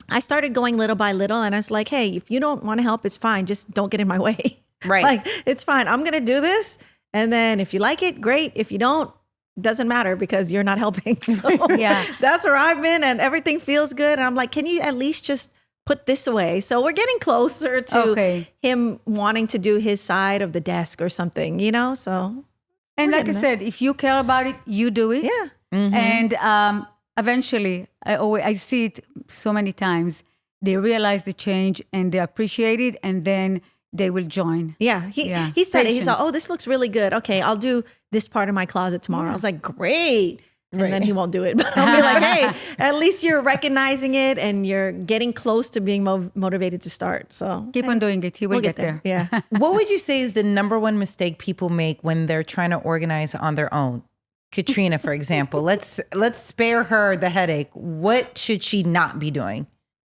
I started going little by little, and I was like, hey, if you don't want to help, it's fine. Just don't get in my way. Right. Like, it's fine. I'm going to do this. And then if you like it, great. If you don't, doesn't matter because you're not helping. So Yeah. That's where I've been, and everything feels good. And I'm like, can you at least just put this away? So we're getting closer to him wanting to do his side of the desk or something, So. And like I said, if you care about it, you do it. Yeah. And eventually, I see it so many times. They realize the change and they appreciate it, and then they will join. Yeah. He said it. He's like, oh, this looks really good. Okay, I'll do this part of my closet tomorrow. I was like, great. And then he won't do it. But I'll be like, hey, at least you're recognizing it and you're getting close to being motivated to start. So keep on doing it. He will get there. Yeah. What would you say is the number one mistake people make when they're trying to organize on their own? Katrina, for example, let's spare her the headache. What should she not be doing?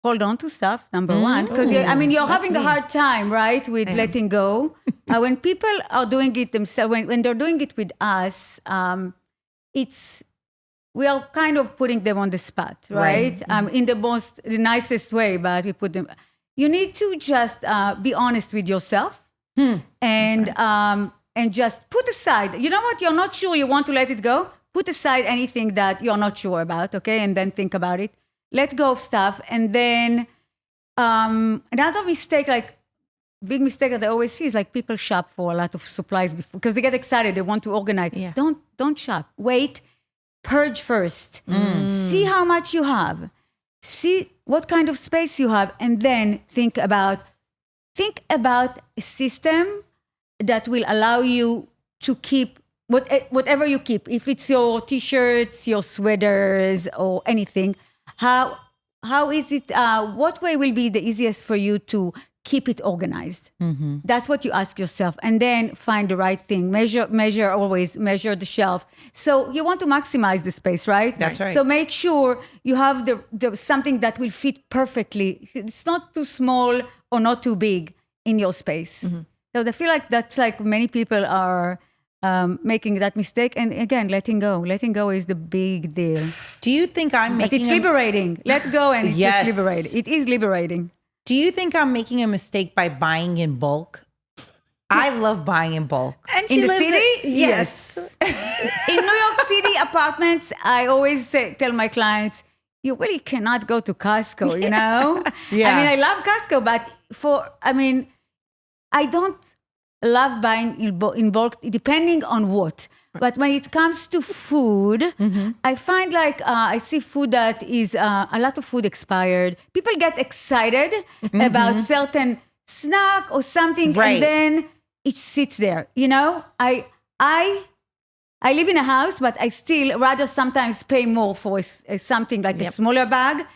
Hold on to stuff, number one. Because you're having a hard time, right, with letting go. When people are doing it themselves, when they're doing it with us, we are kind of putting them on the spot, right? In the nicest way, but we put them. You need to just be honest with yourself and just put aside. You know what? You're not sure you want to let it go. Put aside anything that you're not sure about, okay? And then think about it. Let go of stuff. And then another mistake, big mistake that I always see is people shop for a lot of supplies because they get excited. They want to organize. Yeah. Don't shop. Wait. Purge first. See how much you have. See what kind of space you have. And then think about a system that will allow you to keep whatever you keep. If it's your t-shirts, your sweaters, or anything, how is it, what way will be the easiest for you to keep it organized? That's what you ask yourself. And then find the right thing. Always measure the shelf. So you want to maximize the space, right? That's right. So make sure you have the something that will fit perfectly. It's not too small or not too big in your space. So I feel like that's many people are making that mistake. And again, letting go is the big deal. Do you think I'm making... But it's liberating. Let go and it's Yes. just liberating. It is liberating. Do you think I'm making a mistake by buying in bulk? I love buying in bulk. And In she the lives city? Yes. In New York City apartments, I always tell my clients, you really cannot go to Costco, Yeah. I mean, I love Costco, but I don't love buying in bulk, depending on what. But when it comes to food, I find like I see food that is a lot of food expired. People get excited about certain snack or something, and then it sits there. You know, I live in a house, but I still rather sometimes pay more for something like a smaller bag.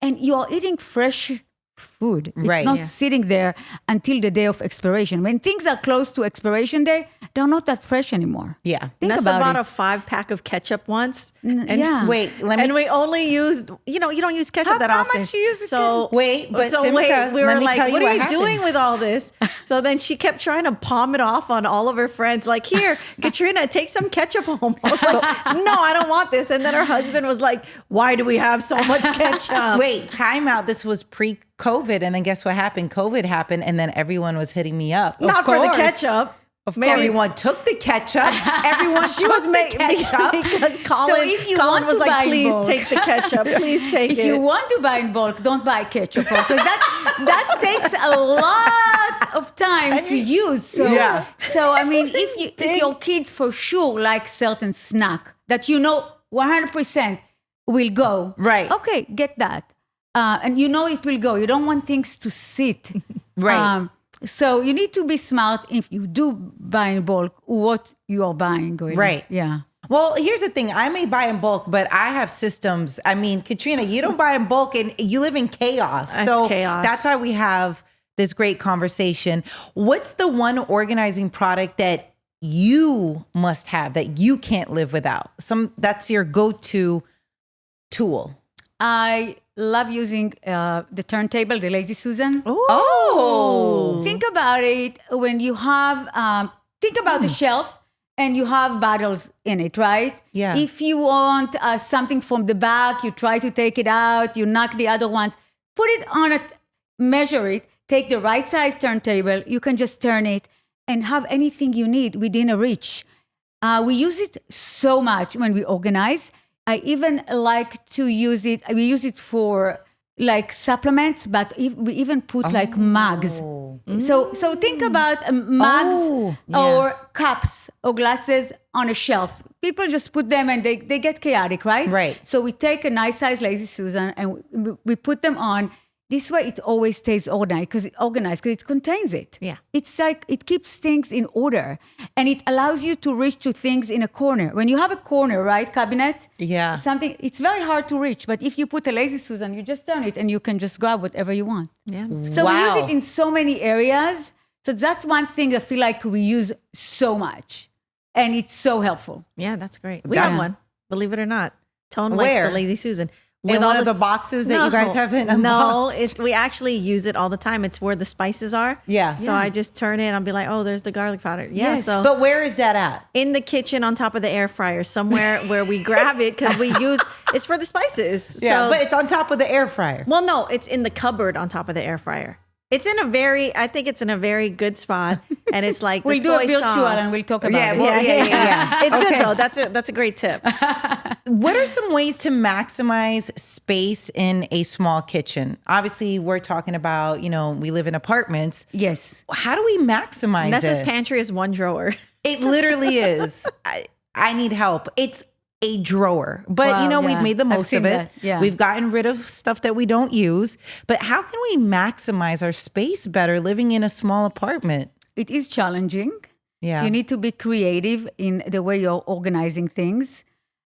And you're eating fresh food. It's not sitting there until the day of expiration. When things are close to expiration day, they're not that fresh anymore. Yeah. That's about a 5-pack of ketchup once. And wait, and we only used, you don't use ketchup that often. How much you use so wait, but so Simcha, we were like, what are you happened. doing with all this? So then she kept trying to palm it off on all of her friends. Like, here, Katrina, take some ketchup home. I was like, no, I don't want this. And then her husband was like, why do we have so much ketchup? Wait, time out. This was pre-COVID. And then guess what happened? COVID happened. And then everyone was hitting me up. Not for the ketchup. Everyone took the ketchup. Everyone she was making ketchup. Because Colin was like, please take the ketchup. Please take it. If you want to buy in bulk, don't buy ketchup. Because that takes a lot of time to use. So I mean, if your kids for sure like certain snack that 100% will go. Right. Okay, get that. And it will go. You don't want things to sit. Right. So you need to be smart if you do buy in bulk, what you are buying. Really. Right. Yeah. Well, here's the thing. I may buy in bulk, but I have systems. I mean, Katrina, you don't buy in bulk and you live in chaos. It's chaos. That's why we have this great conversation. What's the one organizing product that you must have that you can't live without? That's your go-to tool. I love using the turntable, the Lazy Susan. Oh. Think about it when you have, think about the shelf and you have bottles in it, right? Yeah. If you want something from the back, you try to take it out, you knock the other ones, put it on it, measure it, take the right size turntable, you can just turn it and have anything you need within a reach. We use it so much when we organize. I even like to use it. We use it for like supplements, but we even put like mugs. So think about mugs or cups or glasses on a shelf. People just put them and they get chaotic, right? Right. So we take a nice size Lazy Susan and we put them on. This way it always stays organized because it contains it. Yeah. It's like it keeps things in order and it allows you to reach to things in a corner. When you have a corner, right, cabinet? Yeah. Something, it's very hard to reach. But if you put a Lazy Susan, you just turn it and you can just grab whatever you want. Yeah. So we use it in so many areas. So that's one thing I feel like we use so much. And it's so helpful. Yeah, that's great. We have one, believe it or not. Tone likes the Lazy Susan. In one of the boxes that you guys haven't unboxed? No, we actually use it all the time. It's where the spices are. Yeah. So I just turn it. I'll be like, oh, there's the garlic powder. Yeah. Yes. So, but where is that at? In the kitchen on top of the air fryer, somewhere where we grab it because it's for the spices. Yeah. So, but it's on top of the air fryer. Well, no, it's in the cupboard on top of the air fryer. It's in I think it's in a very good spot. And it's like we'll the do soy a virtual sauce. and we'll talk about it. Yeah. It's good though. That's a great tip. What are some ways to maximize space in a small kitchen? Obviously, we're talking about, we live in apartments. Yes. How do we maximize Nessa's it? pantry is one drawer. It literally is. I need help. It's a drawer. But, we've made the most of it. That. Yeah. We've gotten rid of stuff that we don't use. But how can we maximize our space better living in a small apartment? It is challenging. Yeah. You need to be creative in the way you're organizing things.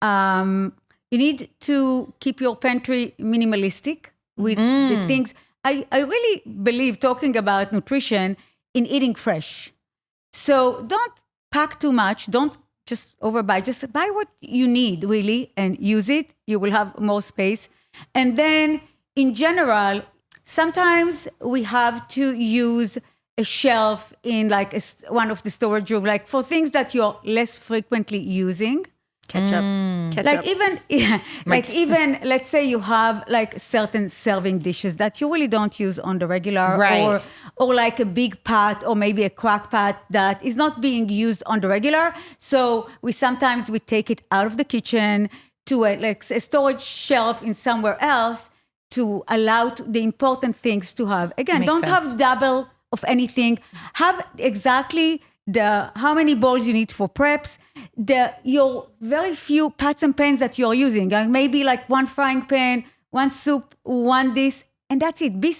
You need to keep your pantry minimalistic with the things. I really believe, talking about nutrition, in eating fresh. So don't pack too much. Don't just overbuy. Just buy what you need, really, and use it. You will have more space. And then, in general, sometimes we have to use a shelf in like one of the storage room, like for things that you're less frequently using. Ketchup. Like even let's say you have like certain serving dishes that you really don't use on the regular, right. or like a big pot or maybe a crock pot that is not being used on the regular. So we sometimes take it out of the kitchen to a storage shelf in somewhere else to allow the important things to have. Again, Makes don't sense. have double of anything. Have exactly how many bowls you need for preps, your very few pots and pans that you're using, maybe like one frying pan, one soup, one this, and that's it. Be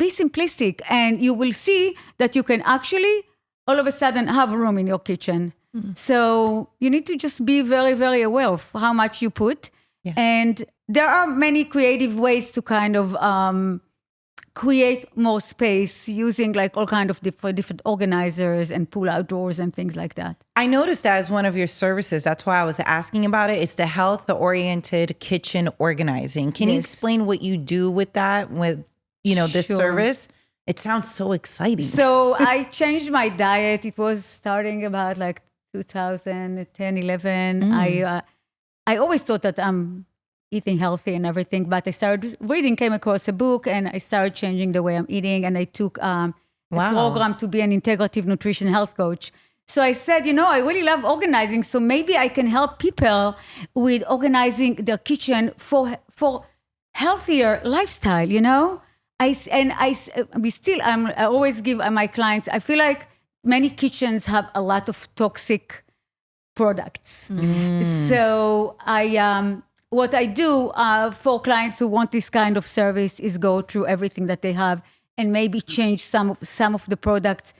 simplistic, and you will see that you can actually all of a sudden have room in your kitchen. Mm-hmm. So you need to just be very, very aware of how much you put. Yeah. And there are many creative ways to kind of create more space using like all kind of different organizers and pull-out drawers and things like that. I noticed that as one of your services. That's why I was asking about it. It's the health-oriented kitchen organizing. Can you explain what you do with that, with this service? It sounds so exciting. So I changed my diet. It was starting about like 2010, 11. I always thought that I'm eating healthy and everything, but I started reading, came across a book, and I started changing the way I'm eating. And I took a program to be an integrative nutrition health coach. So I said, I really love organizing. So maybe I can help people with organizing their kitchen for healthier lifestyle, I always give my clients, I feel like many kitchens have a lot of toxic products. So what I do for clients who want this kind of service is go through everything that they have and maybe change some of the products,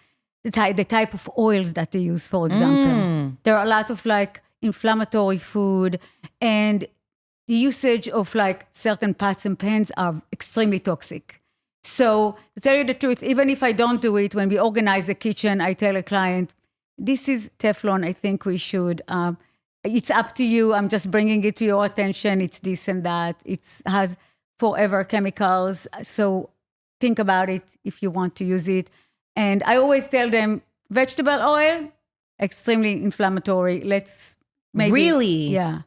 the type of oils that they use, for example. There are a lot of like inflammatory food, and the usage of like certain pots and pans are extremely toxic. So to tell you the truth, even if I don't do it, when we organize the kitchen, I tell a client, this is Teflon, I think we should, it's up to you. I'm just bringing it to your attention. It's this and that. It has forever chemicals. So think about it if you want to use it. And I always tell them, vegetable oil, extremely inflammatory. Let's maybe. Really? Yeah.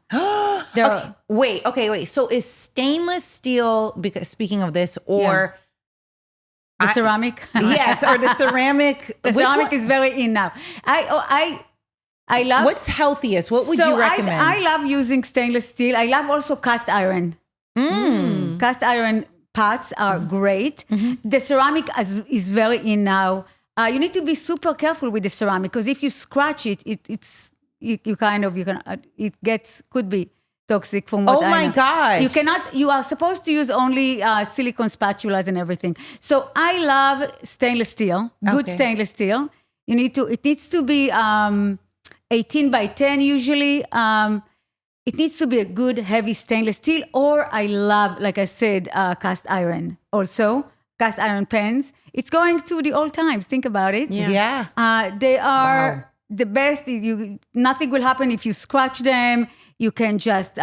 Wait. So is stainless steel, because speaking of this, or... The ceramic? Yes, or the ceramic. The ceramic is very in now. I love... What's healthiest? What would you recommend? I love using stainless steel. I love also cast iron. Cast iron pots are great. The ceramic is very in now. You need to be super careful with the ceramic, because if you scratch it, could be toxic from what I know. Oh my gosh. You are supposed to use only silicone spatulas and everything. So I love stainless steel, good stainless steel. It needs to be 18 by 10 usually. It needs to be a good heavy stainless steel, or I love, like I said, cast iron also, cast iron pans. It's going to the old times. Think about it. Yeah. They are the best. Nothing will happen if you scratch them. You can just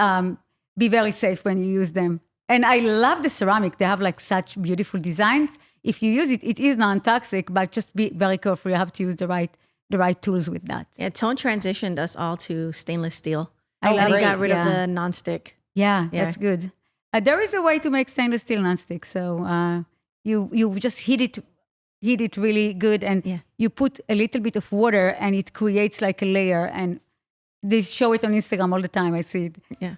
be very safe when you use them. And I love the ceramic. They have like such beautiful designs. If you use it, it is non-toxic, but just be very careful. You have to use the right tools with that. Yeah, Tone transitioned us all to stainless steel. I love it. Got rid of the non-stick. Yeah, that's good. There is a way to make stainless steel non-stick. So you just heat it really good, and you put a little bit of water, and it creates like a layer. And they show it on Instagram all the time. I see it. Yeah.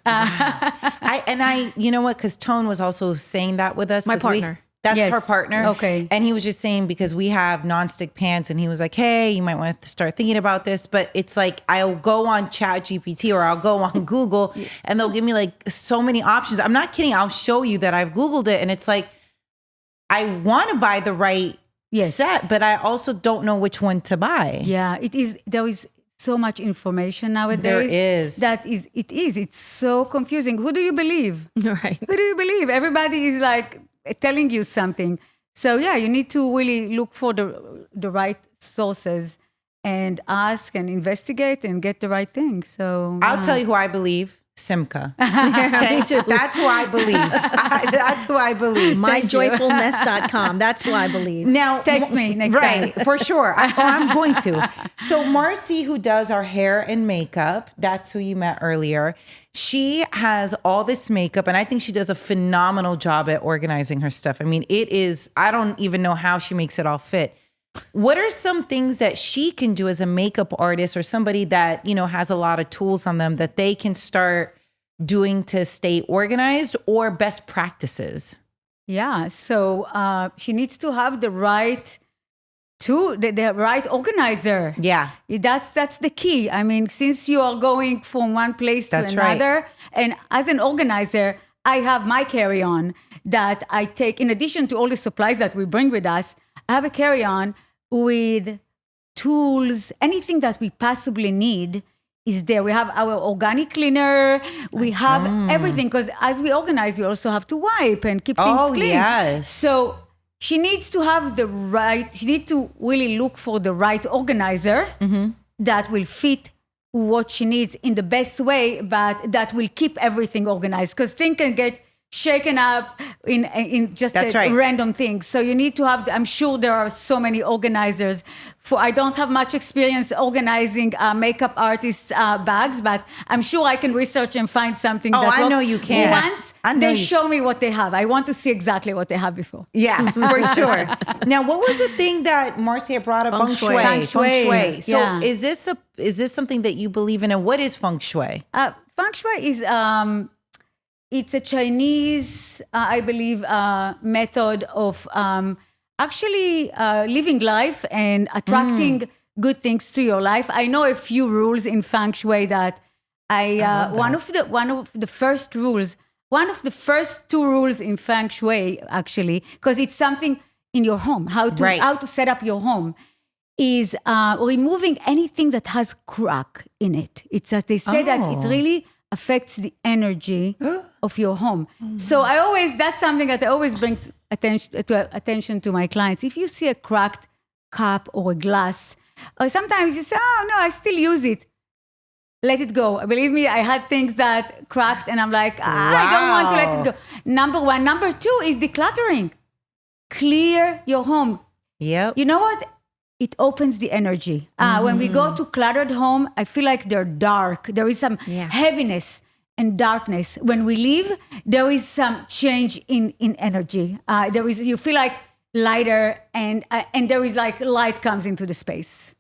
You know what? Because Tone was also saying that with us. My partner. That's her partner. Okay. And he was just saying, because we have nonstick pans, and he was like, hey, you might want to start thinking about this. But it's like, I'll go on ChatGPT or I'll go on Google and they'll give me like so many options. I'm not kidding. I'll show you that I've Googled it. And it's like, I want to buy the right set, but I also don't know which one to buy. Yeah, there is so much information nowadays. There is. It's so confusing. Who do you believe? Right. Who do you believe? Everybody is like telling you something. So yeah, you need to really look for the right sources and ask and investigate and get the right thing. So I'll tell you who I believe. Simcha. Okay? That's who I believe. That's who I believe. MyJoyfulNest.com. That's who I believe. Now, text me next time. Right, for sure. I'm going to. So Marcy, who does our hair and makeup, that's who you met earlier. She has all this makeup, and I think she does a phenomenal job at organizing her stuff. I mean, I don't even know how she makes it all fit. What are some things that she can do as a makeup artist or somebody that, has a lot of tools on them that they can start doing to stay organized, or best practices? Yeah. So she needs to have the right the right organizer. Yeah. That's the key. I mean, since you are going from one place to another, and as an organizer, I have my carry-on that I take, in addition to all the supplies that we bring with us, I have a carry-on with tools, anything that we possibly need is there. We have our organic cleaner. We have everything, because as we organize, we also have to wipe and keep things clean. Yes. So she needs to have she needs to really look for the right organizer that will fit what she needs in the best way, but that will keep everything organized, because things can get shaken up in just random things. So you need to have, I'm sure there are so many organizers. I don't have much experience organizing makeup artists' bags, but I'm sure I can research and find something I know you can. Once they show me what they have, I want to see exactly what they have before. Yeah, for sure. Now, what was the thing that Marcia brought up? Feng shui. Feng shui. So is this something that you believe in, and what is feng shui? Feng shui is it's a Chinese, I believe, method of actually living life and attracting good things to your life. I know a few rules in Feng Shui that one of the first two rules in Feng Shui, actually, because it's something in your home, how to set up your home, is removing anything that has crack in it. It's they say that it really affects the energy of your home. So that's something that I always bring attention to my clients. If you see a cracked cup or a glass, or sometimes you say, oh no, I still use it. Let it go. Believe me, I had things that cracked and I'm like, I don't want to let it go. Number one. Number two is decluttering. Clear your home. Yep. You know what? It opens the energy. When we go to cluttered home, I feel like they're dark. There is some heaviness and darkness. When we leave, there is some change in energy. You feel like lighter, and there is like light comes into the space.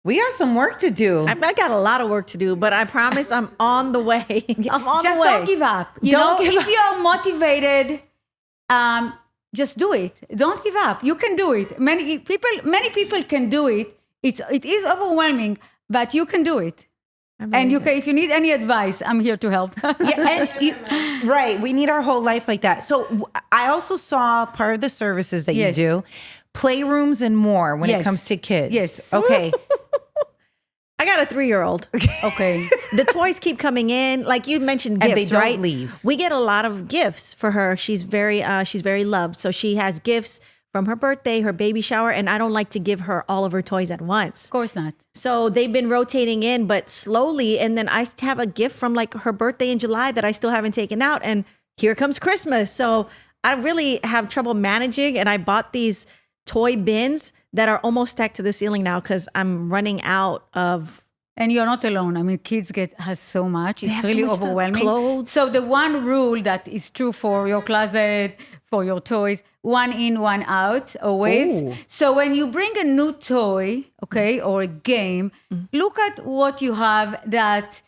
We got some work to do. I got a lot of work to do, but I promise I'm on the way. I'm on the way. Just don't give up. If you're motivated, just do it. Don't give up. You can do it. Many people can do it. It is overwhelming, but you can do it. And you can, if you need any advice, I'm here to help. Right. We need our whole life like that. So I also saw part of the services that you do, playrooms and more when it comes to kids. Yes. Okay. I got a 3-year-old. Okay. The toys keep coming in. Like you mentioned, gifts, and they don't right? leave. We get a lot of gifts for her. She's very loved. So she has gifts from her birthday, her baby shower, and I don't like to give her all of her toys at once. Of course not. So they've been rotating in, but slowly. And then I have a gift from like her birthday in July that I still haven't taken out. And here comes Christmas. So I really have trouble managing. And I bought these toy bins that are almost stacked to the ceiling now because I'm running out of. And you're not alone. I mean, kids has so much. It's really overwhelming. Clothes. So the one rule that is true for your closet, for your toys, one in, one out, always. Ooh. So when you bring a new toy, okay, or a game, look at what you have that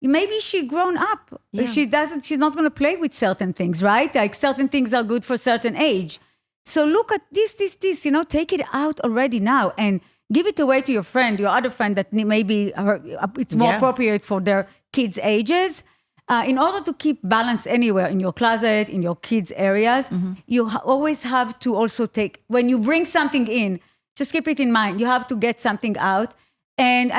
maybe she grown up. Yeah. She's not going to play with certain things, right? Like certain things are good for certain age. So look at this, take it out already now and give it away to your friend, your other friend that maybe it's more appropriate for their kids' ages. In order to keep balance anywhere in your closet, in your kids' areas, you always have to also when you bring something in, just keep it in mind. You have to get something out. And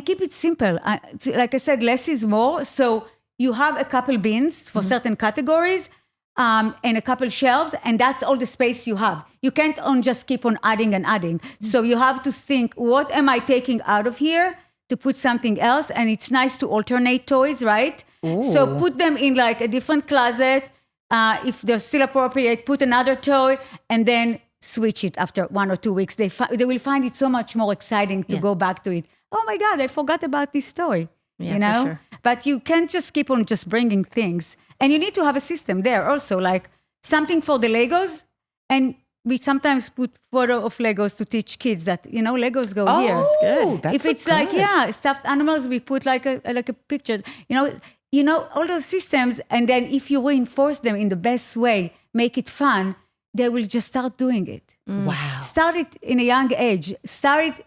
keep it simple. Like I said, less is more. So you have a couple bins for certain categories, and a couple shelves, and that's all the space you have. You can't just keep on adding and adding. So you have to think, what am I taking out of here to put something else? And it's nice to alternate toys, right? Ooh. So put them in like a different closet. If they're still appropriate, put another toy and then switch it after 1 or 2 weeks. They will find it so much more exciting to go back to it. Oh my God, I forgot about this toy. Yeah, for sure. But you can't just keep on just bringing things. And you need to have a system there also, like something for the Legos. And we sometimes put photo of Legos to teach kids that, Legos go here. That's good. That's if it's like, stuffed animals, we put like a picture. All those systems. And then if you reinforce them in the best way, make it fun, they will just start doing it. Wow. Start it in a young age. Start it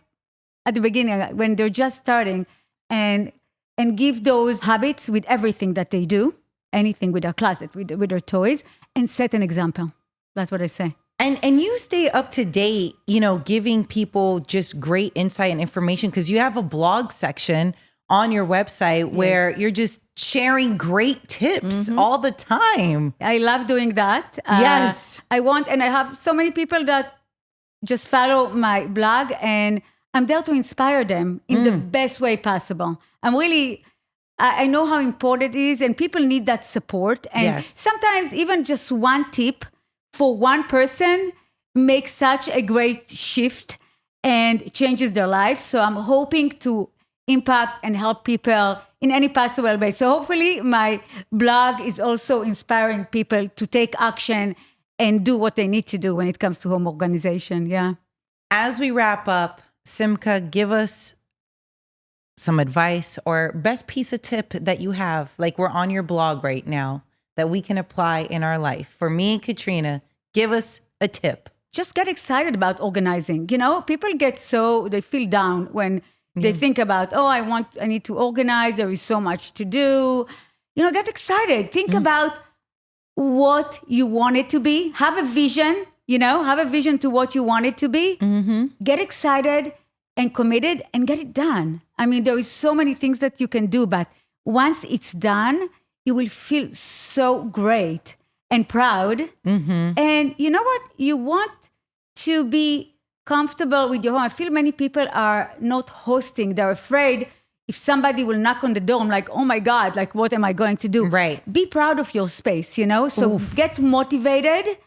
at the beginning when they're just starting, and give those habits with everything that they do, anything with their closet, with their toys, and set an example. That's what I say. And you stay up to date, giving people just great insight and information, because you have a blog section on your website where you're just sharing great tips all the time. I love doing that. Yes. I have so many people that just follow my blog, and I'm there to inspire them in the best way possible. I know how important it is, and people need that support. And sometimes even just one tip for one person makes such a great shift and changes their life. So I'm hoping to impact and help people in any possible way. So hopefully my blog is also inspiring people to take action and do what they need to do when it comes to home organization. Yeah. As we wrap up, Simcha, give us some advice or best piece of tip that you have, like we're on your blog right now, that we can apply in our life. For me and Katrina, give us a tip. Just get excited about organizing. People they feel down when they think about, I need to organize. There is so much to do. Get excited. Think about what you want it to be. Have a vision, have a vision to what you want it to be. Get excited and committed and get it done. I mean, there is so many things that you can do, but once it's done, you will feel so great and proud. And you know what? You want to be comfortable with your home. I feel many people are not hosting. They're afraid if somebody will knock on the door, I'm like, oh my God, like, what am I going to do? Right. Be proud of your space, So get motivated,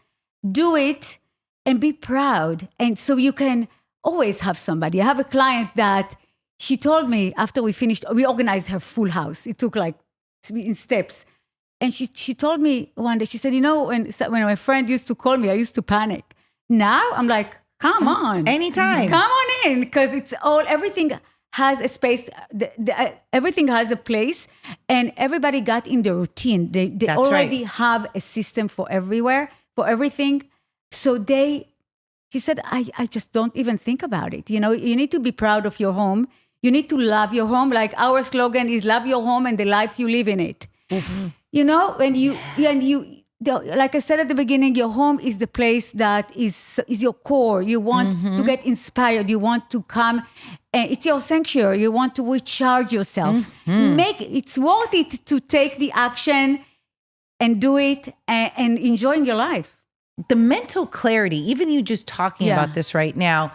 do it, and be proud. And so you can always have somebody. I have a client that she told me after we organized her full house. It took like in steps. And she told me one day, she said, when my friend used to call me, I used to panic. Now I'm like, come on. Anytime. Come on in, because everything has a space. Everything has a place, and everybody got in the routine. They already have a system for everything. So she said, I just don't even think about it. You need to be proud of your home. You need to love your home. Like our slogan is love your home and the life you live in it. Like I said at the beginning, your home is the place that is your core. You want to get inspired. You want to come. It's your sanctuary. You want to recharge yourself. It's worth it to take the action and do it and enjoying your life. The mental clarity, even you just talking about this right now,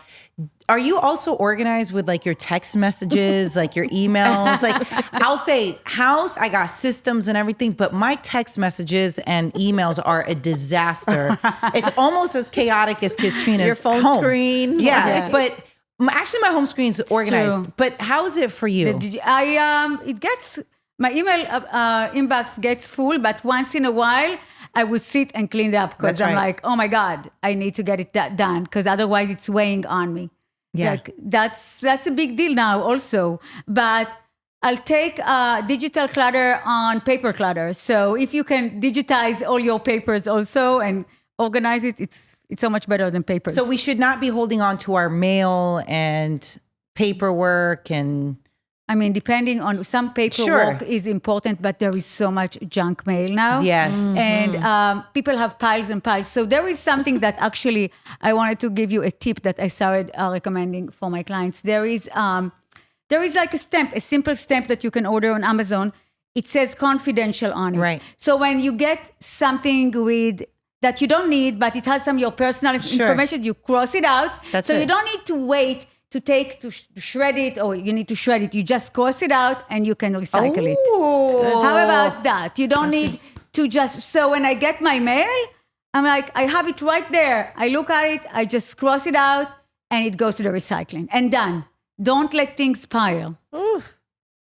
are you also organized with like your text messages, like your emails? Like I'll say house, I got systems and everything, but my text messages and emails are a disaster. It's almost as chaotic as Katrina's your phone home. screen. Yeah, but actually my home screen is organized. True. But how is it for you? My email inbox gets full, but once in a while, I would sit and clean it up because I'm like, oh my God, I need to get it done because otherwise it's weighing on me. Yeah. Like that's a big deal now also. But I'll take digital clutter on paper clutter. So if you can digitize all your papers also and organize it, it's so much better than paper. So we should not be holding on to our mail and paperwork and... I mean, depending on some paperwork is important, but there is so much junk mail now. Yes. And people have piles and piles. So there is something that actually I wanted to give you a tip that I started recommending for my clients. There is like a simple stamp that you can order on Amazon. It says confidential on it. Right. So when you get something that you don't need, but it has some of your personal information, you cross it out. You don't need to wait to shred it, or you need to shred it. You just cross it out and you can recycle it. How about that? You don't need to so when I get my mail, I'm like, I have it right there. I look at it, I just cross it out and it goes to the recycling and done. Don't let things pile. Ooh.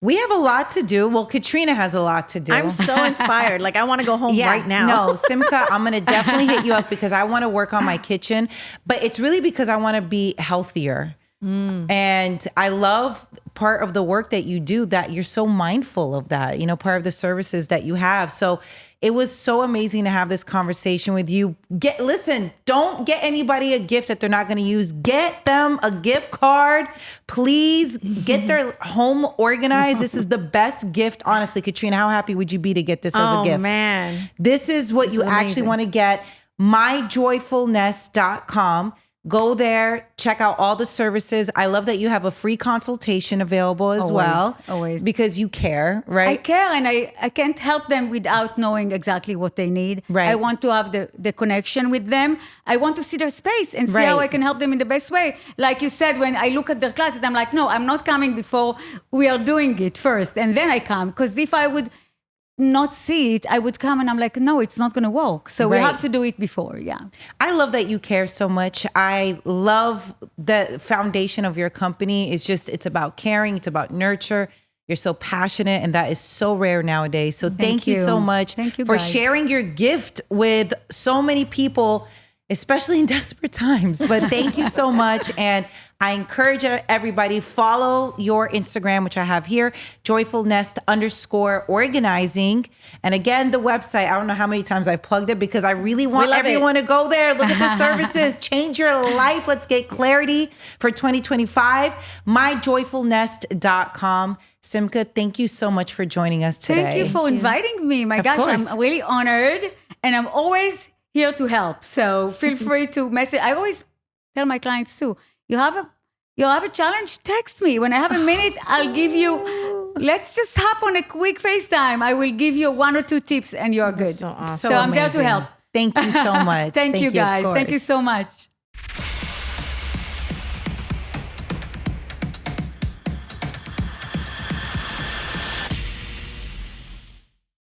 We have a lot to do. Well, Katrina has a lot to do. I'm so inspired. Like I want to go home right now. No, Simcha, I'm going to definitely hit you up because I want to work on my kitchen, but it's really because I want to be healthier. And I love part of the work that you do, that you're so mindful of that, part of the services that you have. So it was so amazing to have this conversation with you. Listen, don't get anybody a gift that they're not going to use. Get them a gift card. Please get their home organized. This is the best gift, honestly. Katrina, how happy would you be to get this as a gift? Oh, man. This is what you actually want to get. myjoyfulness.com. Go there, check out all the services. I love that you have a free consultation available as well. Always. Because you care, right? I care, and I can't help them without knowing exactly what they need. Right. I want to have the connection with them. I want to see their space and see how I can help them in the best way. Like you said, when I look at their classes, I'm like, no, I'm not coming before we are doing it first. And then I come. Because if I would not see it, I would come and I'm like, no, it's not going to work. So we have to do it before. Yeah. I love that you care so much. I love the foundation of your company. It's about caring. It's about nurture. You're so passionate, and that is so rare nowadays. So thank you so much for sharing your gift with so many people, especially in desperate times. But thank you so much. And I encourage everybody, follow your Instagram, which I have here, joyfulness_organizing. And again, the website, I don't know how many times I've plugged it because I really want everyone to go there. Look at the services, change your life. Let's get clarity for 2025. myjoyfulness.com. Simcha, thank you so much for joining us today. Thank you for inviting me. My gosh, I'm really honored, and I'm always here to help. So feel free to message. I always tell my clients too, you have a challenge, text me. When I have a minute, I'll give you, let's just hop on a quick FaceTime. I will give you 1 or 2 tips and you're good. So awesome. So I'm there to help. Thank you so much. Thank you guys. Thank you so much.